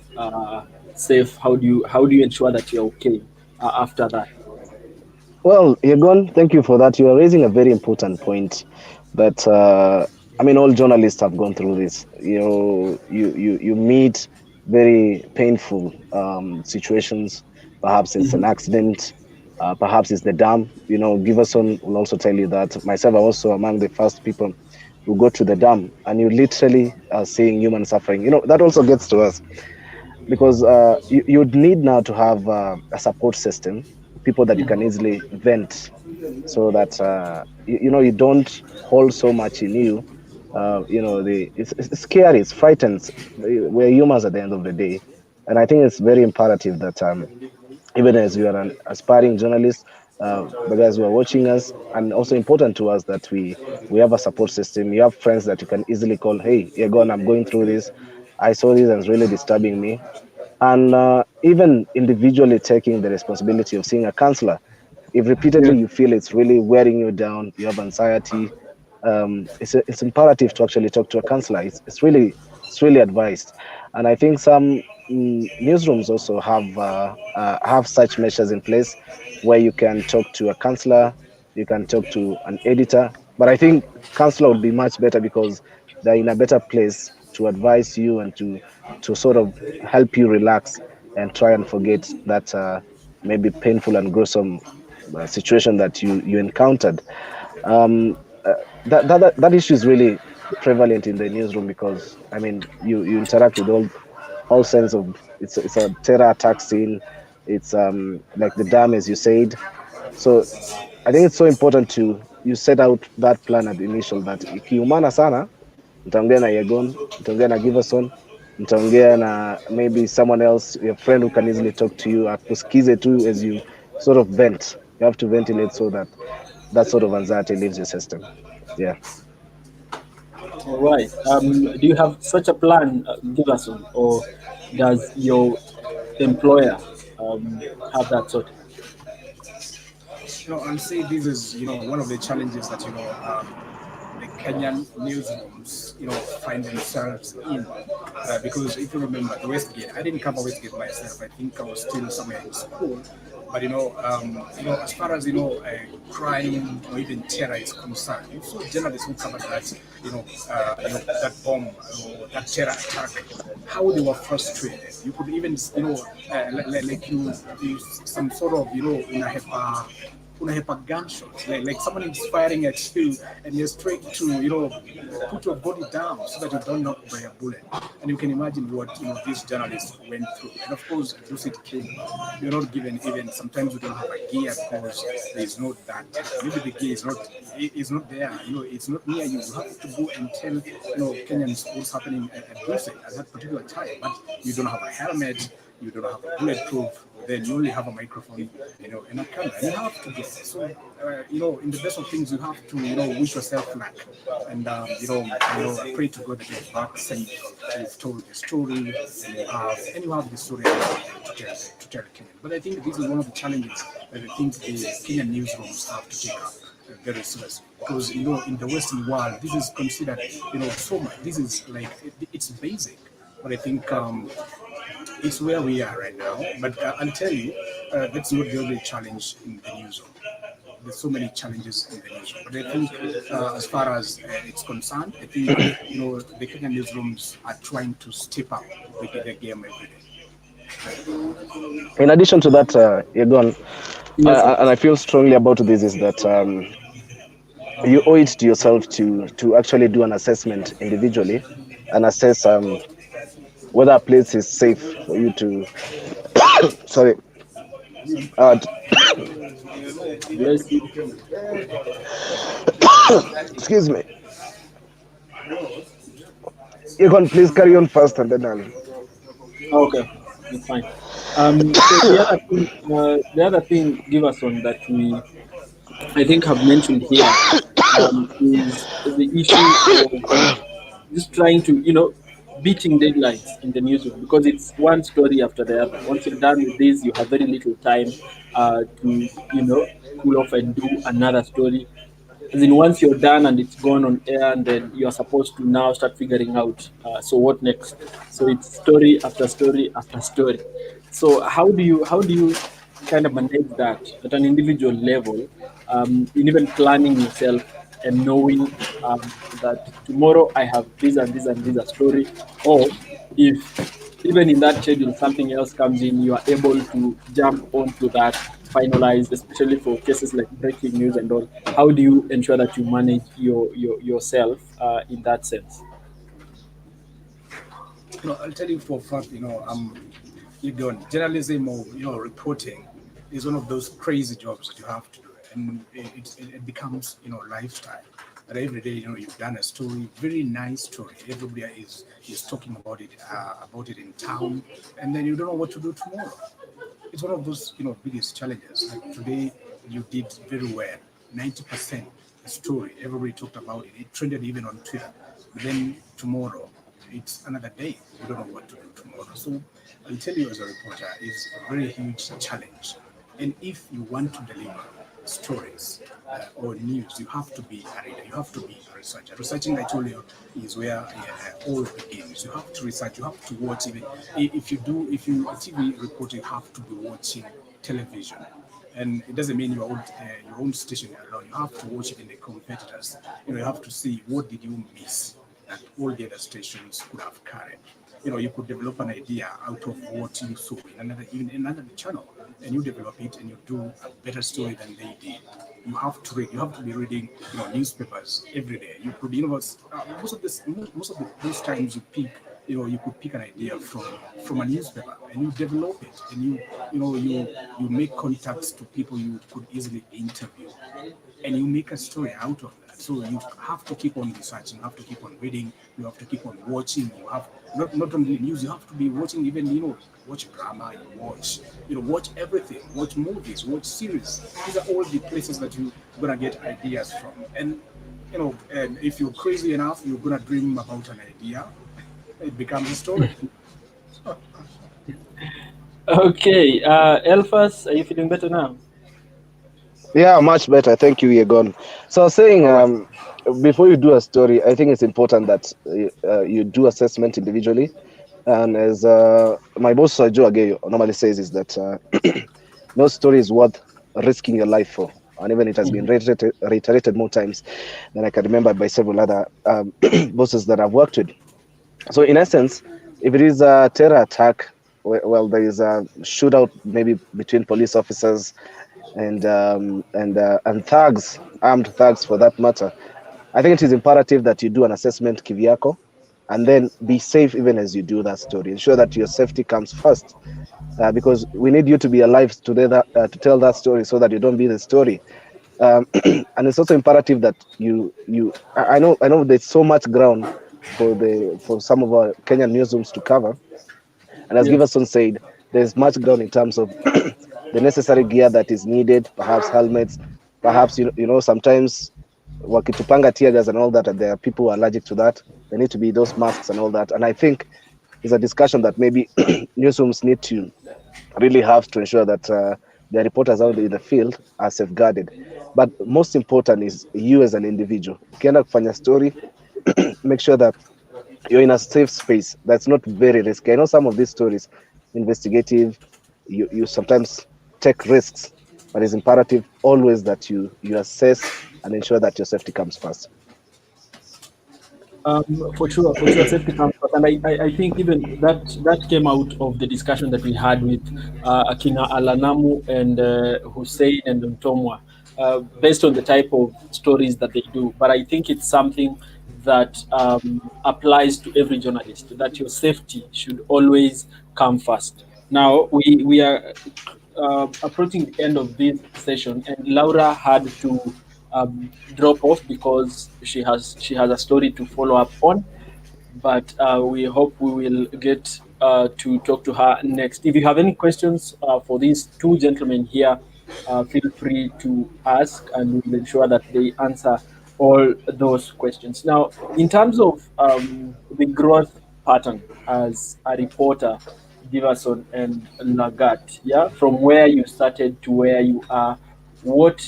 safe? How do you ensure that you're okay after that? Well, Yegon, thank you for that. You are raising a very important point that I mean, all journalists have gone through this. You meet very painful situations. Perhaps it's an Mhm. accident. Perhaps it's the dam. Giverson will also tell you that. Myself, I'm also among the first people who go to the dam, and you literally are seeing human suffering. That also gets to us because you'd need now to have a support system, people that you can easily vent, so that you don't hold so much in you. It's scary, it's frightened. We're humans at the end of the day, and I think it's very imperative that even as you are an aspiring journalist, the guys who are watching us, and also important to us that we have a support system. You have friends that you can easily call. Hey, Egon, I'm going through this. I saw this and it's really disturbing me. And even individually taking the responsibility of seeing a counselor. If repeatedly Yeah. you feel it's really wearing you down, you have anxiety, it's imperative to actually talk to a counselor. It's really advised. And I think some newsrooms also have such measures in place where you can talk to a counselor, you can talk to an editor. But I think counselor would be much better because they're in a better place to advise you and to sort of help you relax and try and forget that maybe painful and gruesome situation that you encountered. Um, that issue is really prevalent in the newsroom because I mean you interact with all sense of it's a terror attack scene. It's like the dam as you said. So I think it's so important to you set out that plan at the initial that ikiumana sana mtaongea na Yegon, mtaongea na Giverson, mtaongea na maybe someone else, your friend who can easily talk to you, akusikize too as you sort of vent. You have to ventilate so that that sort of anxiety leaves your system. Yeah. All right. Do you have such a plan, Giverson, or does your employer have that sort? I'll say this is, one of the challenges that, the Kenyan newsrooms, find themselves in. Because if you remember the Westgate, I didn't cover Westgate myself. I think I was still somewhere in school. But as far as crime or even terror is concerned, you saw journalists who covered that, that bomb or that terror attack, how they were frustrated. You could even, like you some sort of, unahepa gunshots, like someone is firing at you and you're straight to put your body down so that you don't knock by a bullet. And you can imagine what these journalists went through. And of course, lucid killing, you're not given, even sometimes you don't have a gear because there's no that, maybe the gear is not there, it's not near you. You have to go and tell Kenyans what's happening at lucid at that particular time, but you don't have a helmet, you don't have a bulletproof, then you only have a microphone, and a camera. And you have to get so, in the best of things, you have to, wish yourself luck, and pray to God that you're back safe. You've told the story, and you have the story to tell Kenyan. But I think this is one of the challenges that I think the Kenyan newsrooms have to take up very seriously, because in the Western world, this is considered, so much. This is like it's basic, but I think it's where we are right now. But I'll tell you, that's not the only challenge in the newsroom. There's so many challenges in the newsroom. But I think, as far as it's concerned, I think the Kenyan newsrooms are trying to step up the game every day. In addition to that, Yegon, Yes, sir. and I feel strongly about this is that you owe it to yourself to actually do an assessment individually and assess whether a place is safe for you to sorry Bless you. excuse me. You can please carry on first and then I'll Okay, that's fine. So the other thing, Giverson, that we I think have mentioned here is the issue of just trying to, beating deadlines in the newsroom because it's one story after the other. Once you're done with this, you have very little time to, cool off and do another story. As in, once you're done and it's gone on air, and then you're supposed to now start figuring out, so what next? So it's story after story after story. So how do you kind of manage that at an individual level, in even planning yourself and knowing that tomorrow I have this and this and this a story, or if even in that schedule something else comes in, you are able to jump onto that, finalize, especially for cases like breaking news and all. How do you ensure that you manage yourself in that sense? I'll tell you for a fact, journalism or reporting is one of those crazy jobs that you have to do, and it becomes lifestyle. That every day you've done a story, very nice story. Everybody is talking about it in town, and then you don't know what to do tomorrow. It's one of those biggest challenges. Like today, you did very well, 90% story. Everybody talked about it. It trended even on Twitter. But then tomorrow, it's another day. You don't know what to do tomorrow. So I'll tell you, as a reporter, it's a very huge challenge. And if you want to deliver stories or news, you have to be a reader. You have to be a researcher. Researching, I told you, is where all begins. You have to research. You have to watch. Even if you TV report, you have to be watching television. And it doesn't mean your own station alone. You have to watch it in the competitors. You have to see what did you miss that all the other stations could have carried. you could develop an idea out of what you saw in another channel, and you develop it and you do a better story than they did. You have to read. You have to be reading, newspapers every day. You could, most of those times you pick, you could pick an idea from a newspaper and you develop it, and you make contacts to people you could easily interview, and you make a story out of that. So you have to keep on researching, you have to keep on reading, you have to keep on watching. You have not only news, you have to be watching, even watch drama, watch everything, watch movies, watch series. These are all the places that you're gonna get ideas from. And if you're crazy enough, you're gonna dream about an idea. It becomes a story. Okay, Elphas, are you feeling better now? Yeah, much better. Thank you, Yegon. So I was saying, before you do a story, I think it's important that you do assessment individually. And as my boss, Joe Ageyo, normally says, is that no story is worth risking your life for. And even it has been reiterated more times than I can remember by several other bosses that I've worked with. So in essence, if it is a terror attack, well, there is a shootout maybe between police officers and thugs, armed thugs for that matter. I think it is imperative that you do an assessment kivyako, and then be safe even as you do that story. Ensure that your safety comes first, because we need you to be alive to tell that story, so that you don't be the story. And it's also imperative that I know there's so much ground for some of our Kenyan newsrooms to cover, and as Yes. Giverson said, there's much ground in terms of the necessary gear that is needed, perhaps helmets, perhaps sometimes wakitupanga tear gas and all that, and there are people who are allergic to that. There need to be those masks and all that. And I think it's a discussion that maybe newsrooms need to really have to ensure that the reporters out in the field are safeguarded. But most important is you as an individual. Ukienda kufanya story, make sure that you're in a safe space that's not very risky. I know some of these stories, investigative, you sometimes take risks, but it's imperative always that you assess and ensure that your safety comes first. For sure, safety comes first. And I think even that came out of the discussion that we had with Akina Alanamu and Hussein and Ntomwa, based on the type of stories that they do. But I think it's something that applies to every journalist, that your safety should always come first. Now, we are approaching the end of this session, and Laura had to drop off because she has a story to follow up on. But we hope we will get to talk to her next. If you have any questions for these two gentlemen here, feel free to ask, and we will ensure that they answer all those questions. Now, in terms of the growth pattern as a reporter, Giverson and Lagat, yeah, from where you started to where you are, what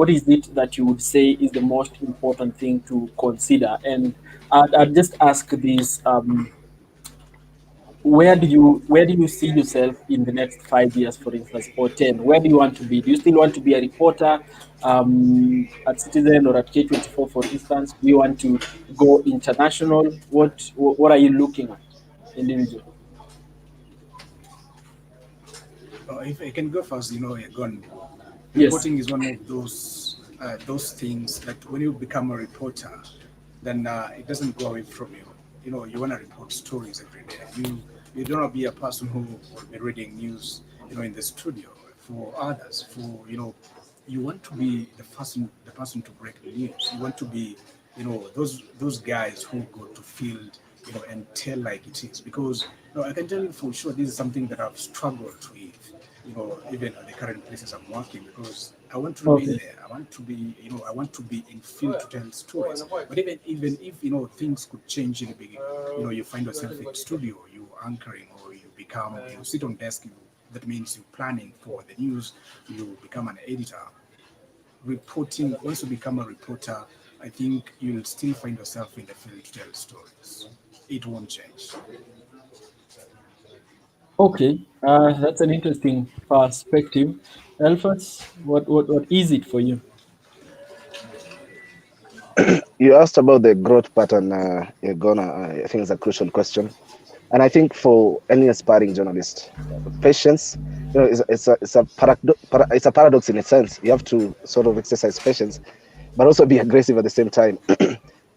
is it that you would say is the most important thing to consider? And I'd just ask this: where do you see yourself in the next 5 years, for instance, or 10? Where do you want to be? Do you still want to be a reporter at Citizen or at K24, for instance? Do you want to go international? What are you looking at individually? If I can go first, Egon, Yes. reporting is one of those things that when you become a reporter, then it doesn't go away from you. You want to report stories every day. You don't want to be a person who will be reading news, in the studio for others. You want to be the person to break the news. You want to be, those guys who go to field, and tell like it is. Because I can tell you for sure, this is something that I've struggled with. Even at the current places I'm working, because I want to remain there. I want to be, I want to be in field to tell stories. But even if things could change in the beginning, you find yourself in studio, you anchoring, or you sit on desk. That means you're planning for the news. You become an editor. Reporting. Once you become a reporter, I think you'll still find yourself in the field to tell stories. It won't change. Okay, that's an interesting perspective. Elphas, what is it for you? You asked about the growth pattern, Gona. I think it's a crucial question. And I think for any aspiring journalist, patience, it's a paradox in a sense. You have to sort of exercise patience, but also be aggressive at the same time.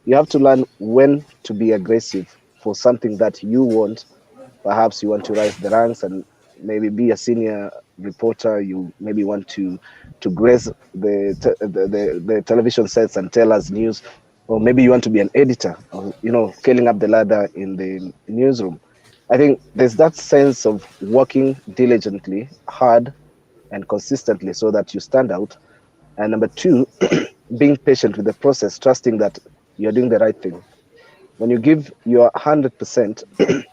You have to learn when to be aggressive for something that you want. Perhaps you want to rise the ranks and maybe be a senior reporter. You maybe want to grace the television sets and tell us news, or maybe you want to be an editor, or scaling up the ladder in the newsroom. I think there's that sense of working diligently, hard, and consistently so that you stand out. And number two, being patient with the process, trusting that you're doing the right thing. When you give your 100%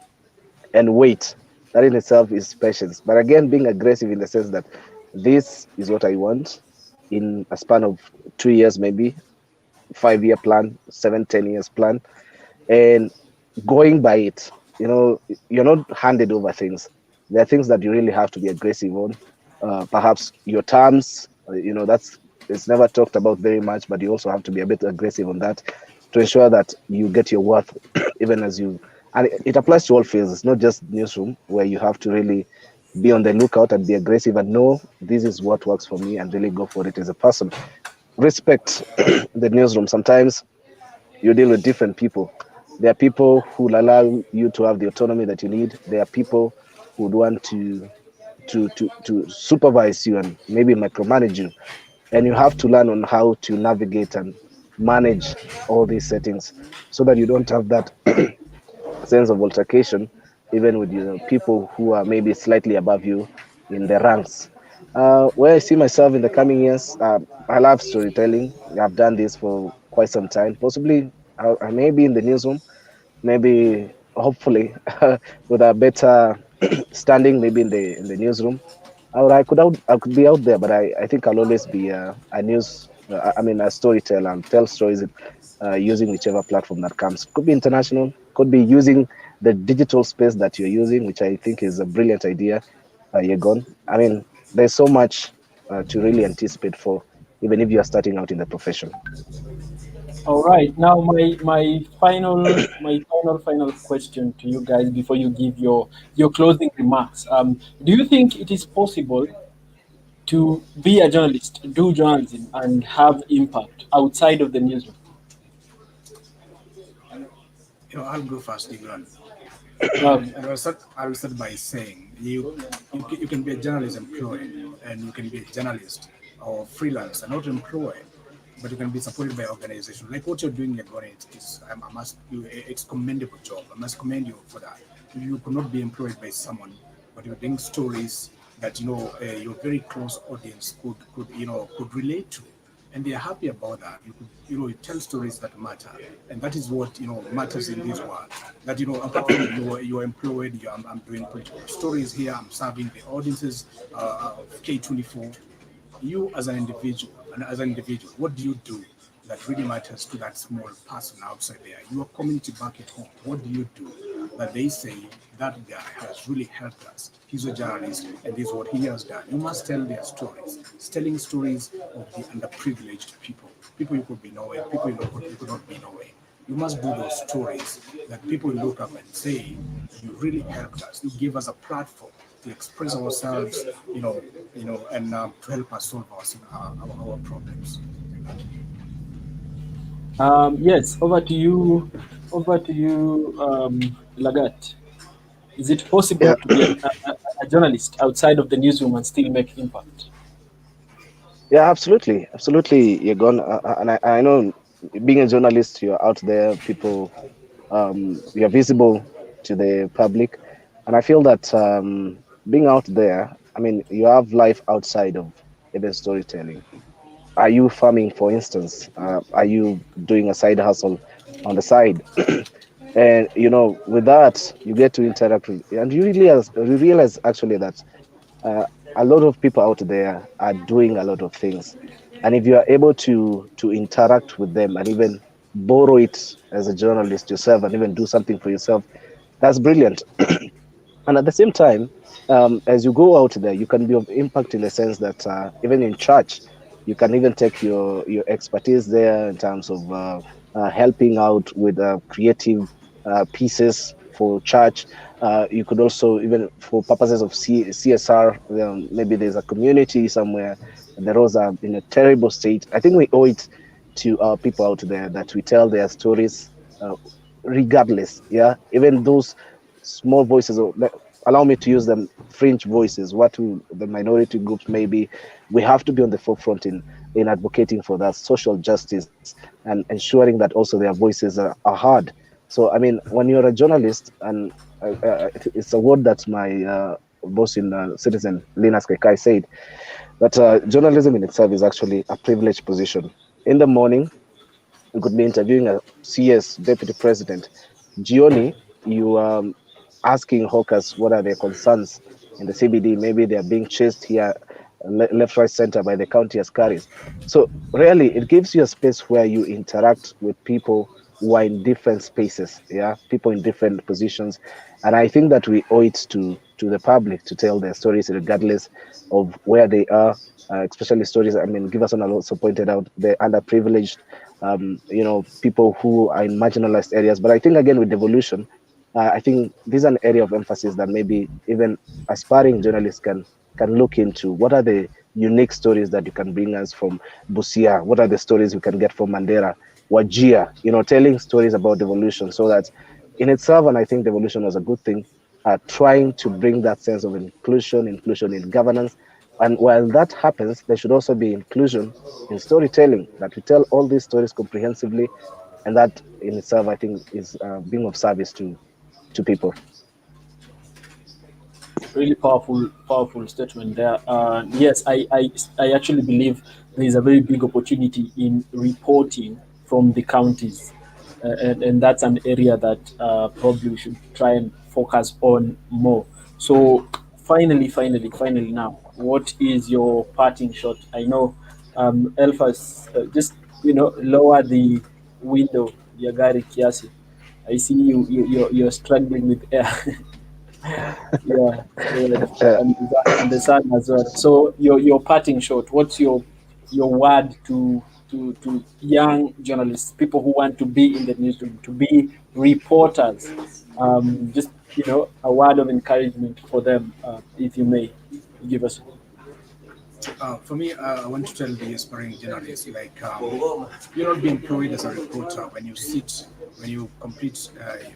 and wait, that in itself is patience. But again, being aggressive in the sense that this is what I want in a span of 2 years, maybe 5-year plan, 7, 10 years plan, and going by it. You're not handed over things. There are things that you really have to be aggressive on. Perhaps your terms, that's it's never talked about very much, but you also have to be a bit aggressive on that to ensure that you get your worth, even as you. And it applies to all fields. It's not just newsroom where you have to really be on the lookout and be aggressive and know this is what works for me and really go for it as a person. Respect the newsroom. Sometimes you deal with different people. There are people who will allow you to have the autonomy that you need. There are people who would want to supervise you and maybe micromanage you. And you have to learn on how to navigate and manage all these settings so that you don't have that sense of altercation, even with people who are maybe slightly above you in the ranks. Where I see myself in the coming years, I love storytelling. I've done this for quite some time. Possibly, I may be in the newsroom, maybe, hopefully, with a better standing, maybe in the newsroom. Or I could be out there, but I think I'll always be a storyteller and tell stories using whichever platform that comes. Could be international, could be using the digital space that you're using, which I think is a brilliant idea. Yegon. I mean, there's so much to really anticipate for, even if you are starting out in the profession. All right. Now, my final question to you guys before you give your closing remarks. Do you think it is possible to be a journalist, do journalism, and have impact outside of the newsroom? I'll go first, Igran. Okay. And I'll start by saying you can be a journalist employed and you can be a journalist or freelance and not employed, but you can be supported by organization like what you're doing. You're going I must do. It's commendable job. I must commend you for that. You could not be employed by someone, but you're doing stories that your very close audience could relate to, and they are happy about that. You tell stories that matter, and that is what matters in this world. That apart from you're employed, I'm doing political stories here. I'm serving the audiences of K24. You as an individual, what do you do that really matters to that small person outside there? Your community back at home, what do you do that they say that guy has really helped us? He's a journalist and this is what he has done. You must tell their stories. It's telling stories of the underprivileged people you could be knowing, people you could not be knowing. You must do those stories that people look up and say, you really helped us. You gave us a platform to express ourselves, and to help us solve our problems. Yes, over to you, Lagat. Is it possible Yeah, to be a journalist outside of the newsroom and still make impact? yeah, absolutely. You're gone, and I know, being a journalist, you're out there. People, you're visible to the public, and I feel that being out there, I mean, you have life outside of even storytelling. Are you farming, for instance? Are you doing a side hustle on the side? And with that, you get to interact with, and you realize actually that uh, a lot of people out there are doing a lot of things, and if you are able to interact with them and even borrow it as a journalist yourself and even do something for yourself, that's brilliant. And at the same time, as you go out there, you can be of impact in the sense that even in church, you can even take your expertise there in terms of helping out with creative pieces for church. You could also, even for purposes of CSR, maybe there's a community somewhere and the roads are in a terrible state. I think we owe it to our people out there that we tell their stories, uh, regardless. Yeah, even those small voices, or allow me to use them, fringe voices, the minority groups maybe, we have to be on the forefront in advocating for that social justice and ensuring that also their voices are heard. So I mean, when you're a journalist, and it's a word that my boss in Citizen, Linus Kekai, said, that journalism in itself is actually a privileged position. In the morning, you could be interviewing a CS deputy president. Gioni, you asking hawkers what are their concerns in the CBD. Maybe they are being chased here, left, right, center by the county askaris. So really, it gives you a space where you interact with people who are in different spaces, yeah, people in different positions, and I think that we owe it to the public to tell their stories regardless of where they are. Especially stories. I mean, Giverson also pointed out the underprivileged, people who are in marginalized areas. But I think again with devolution, I think this is an area of emphasis that maybe even aspiring journalists can look into. What are the unique stories that you can bring us from Busia? What are the stories we can get from Mandera, Wajia? Telling stories about devolution, so that in itself, and I think devolution was a good thing, trying to bring that sense of inclusion in governance. And while that happens, there should also be inclusion in storytelling, that we tell all these stories comprehensively, and that in itself, I think, is being of service to people. Really powerful statement there. Yes, I actually believe there is a very big opportunity in reporting from the counties, and that's an area that probably we should try and focus on more. So finally now, what is your parting shot? I know, Elphas, just lower the window, Yagari Kiasi. I see you're struggling with air. Yeah, and the sun as well. So your parting shot. What's your word to young journalists, people who want to be in the newsroom, to be reporters? Just a word of encouragement for them, if you may give us. For me, I want to tell the aspiring journalists, like, you're not being employed as a reporter when you complete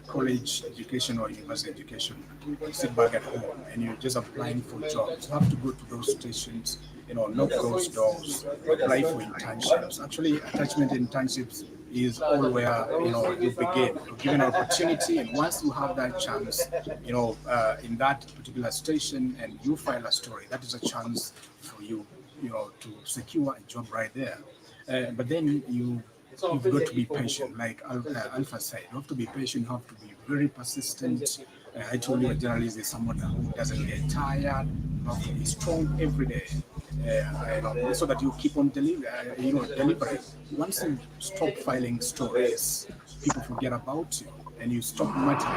college education or university education. You sit back at home and you're just applying for jobs. You have to go to those stations, knock those doors, apply for internships. Actually, attachment internships is all where you begin. You're given an opportunity, and once you have that chance, in that particular station, and you file a story, that is a chance for you, to secure a job right there. But then you've got to be patient, like Alpha said. You have to be patient. You have to be very persistent. I told you a journalist is someone who doesn't get tired. You have to be strong every day, so that you keep on delivering. Once you stop filing stories, people forget about you, and you stop mattering.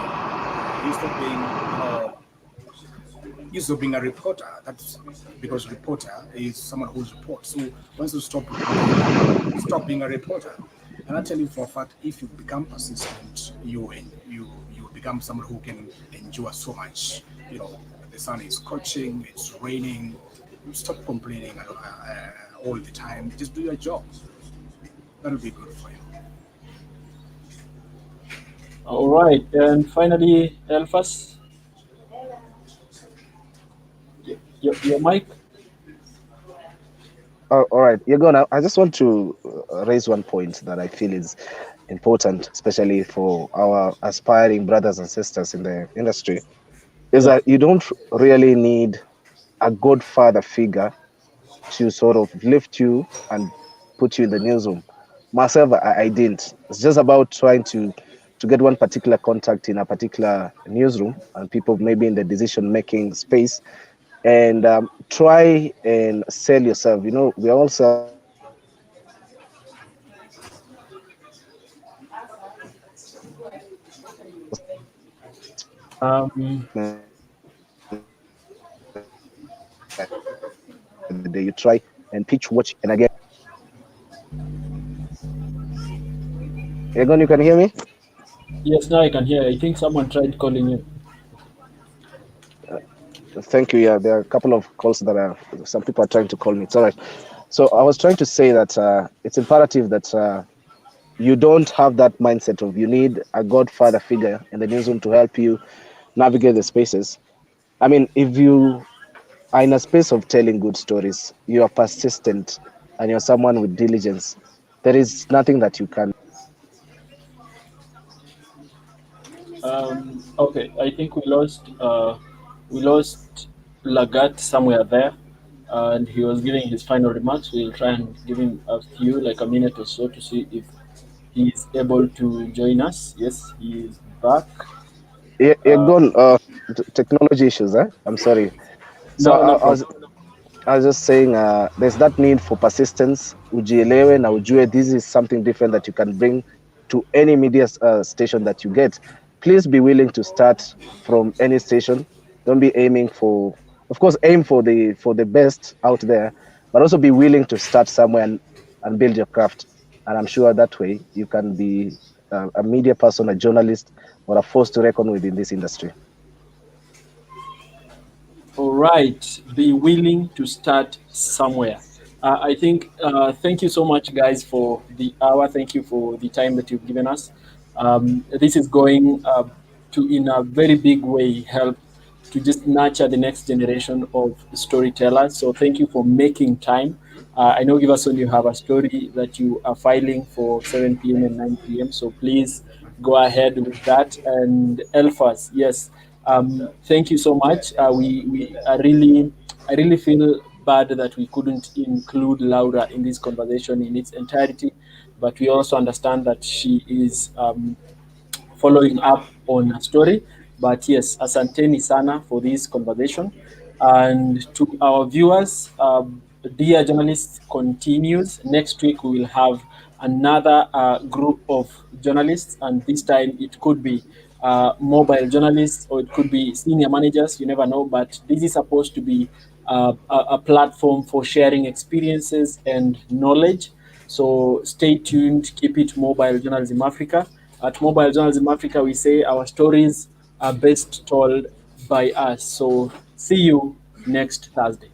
You stop being a reporter. That's because reporter is someone who reports. So once you stop reporting, you stop being a reporter. And I tell you for a fact, if you become persistent, you become someone who can endure so much. The sun is scorching, it's raining. You stop complaining all the time. Just do your job. That'll be good for you. All right, and finally, Elphas, your mic. All right, you're gonna. I just want to raise one point that I feel is important, especially for our aspiring brothers and sisters in the industry, is Yeah. that you don't really need a godfather figure to sort of lift you and put you in the newsroom. Myself, I didn't. It's just about trying to get one particular contact in a particular newsroom and people maybe in the decision making space, and try and sell yourself. We all salesmen. Um, You try and pitch what and again. Egon, you can hear me? yes, now I can hear. I think someone tried calling you. Thank you. Yeah, there are a couple of calls that are some people are trying to call me. It's all right. So I was trying to say that it's imperative that you don't have that mindset of you need a godfather figure in the newsroom to help you navigate the spaces. I mean, if you are in a space of telling good stories, you are persistent, and you're someone with diligence, there is nothing that you can. Okay, I think we lost Lagat somewhere there, and he was giving his final remarks. We'll try and give him a few, like a minute or so, to see if he is able to join us. Yes, he is back. You're Uh, gone. Technology issues, eh? I'm sorry. So no, no I problem. was just saying, there's that need for persistence. Ujielewe na ujue this is something different that you can bring to any media station that you get. Please be willing to start from any station. Don't be aiming for, of course, aim for the best out there, but also be willing to start somewhere and build your craft. And I'm sure that way you can be a media person, a journalist, or a force to reckon with in this industry. All right, be willing to start somewhere. I think, thank you so much, guys, for the hour. Thank you for the time that you've given us. This is going to, in a very big way, help to just nurture the next generation of storytellers. So, thank you for making time. I know, Giverson, you have a story that you are filing for 7 p.m. and 9 p.m. So, please go ahead with that. And Elphas, yes, thank you so much. We are really, I really feel bad that we couldn't include Laura in this conversation in its entirety, but we also understand that she is following up on a story. But yes, asanteni sana for this conversation. And to our viewers, Dear Journalists continues. Next week, we will have another group of journalists, and this time it could be mobile journalists or it could be senior managers, you never know. But this is supposed to be a platform for sharing experiences and knowledge. So stay tuned, keep it Mobile Journalism Africa. At Mobile Journalism Africa, we say our stories are best told by us. So see you next Thursday.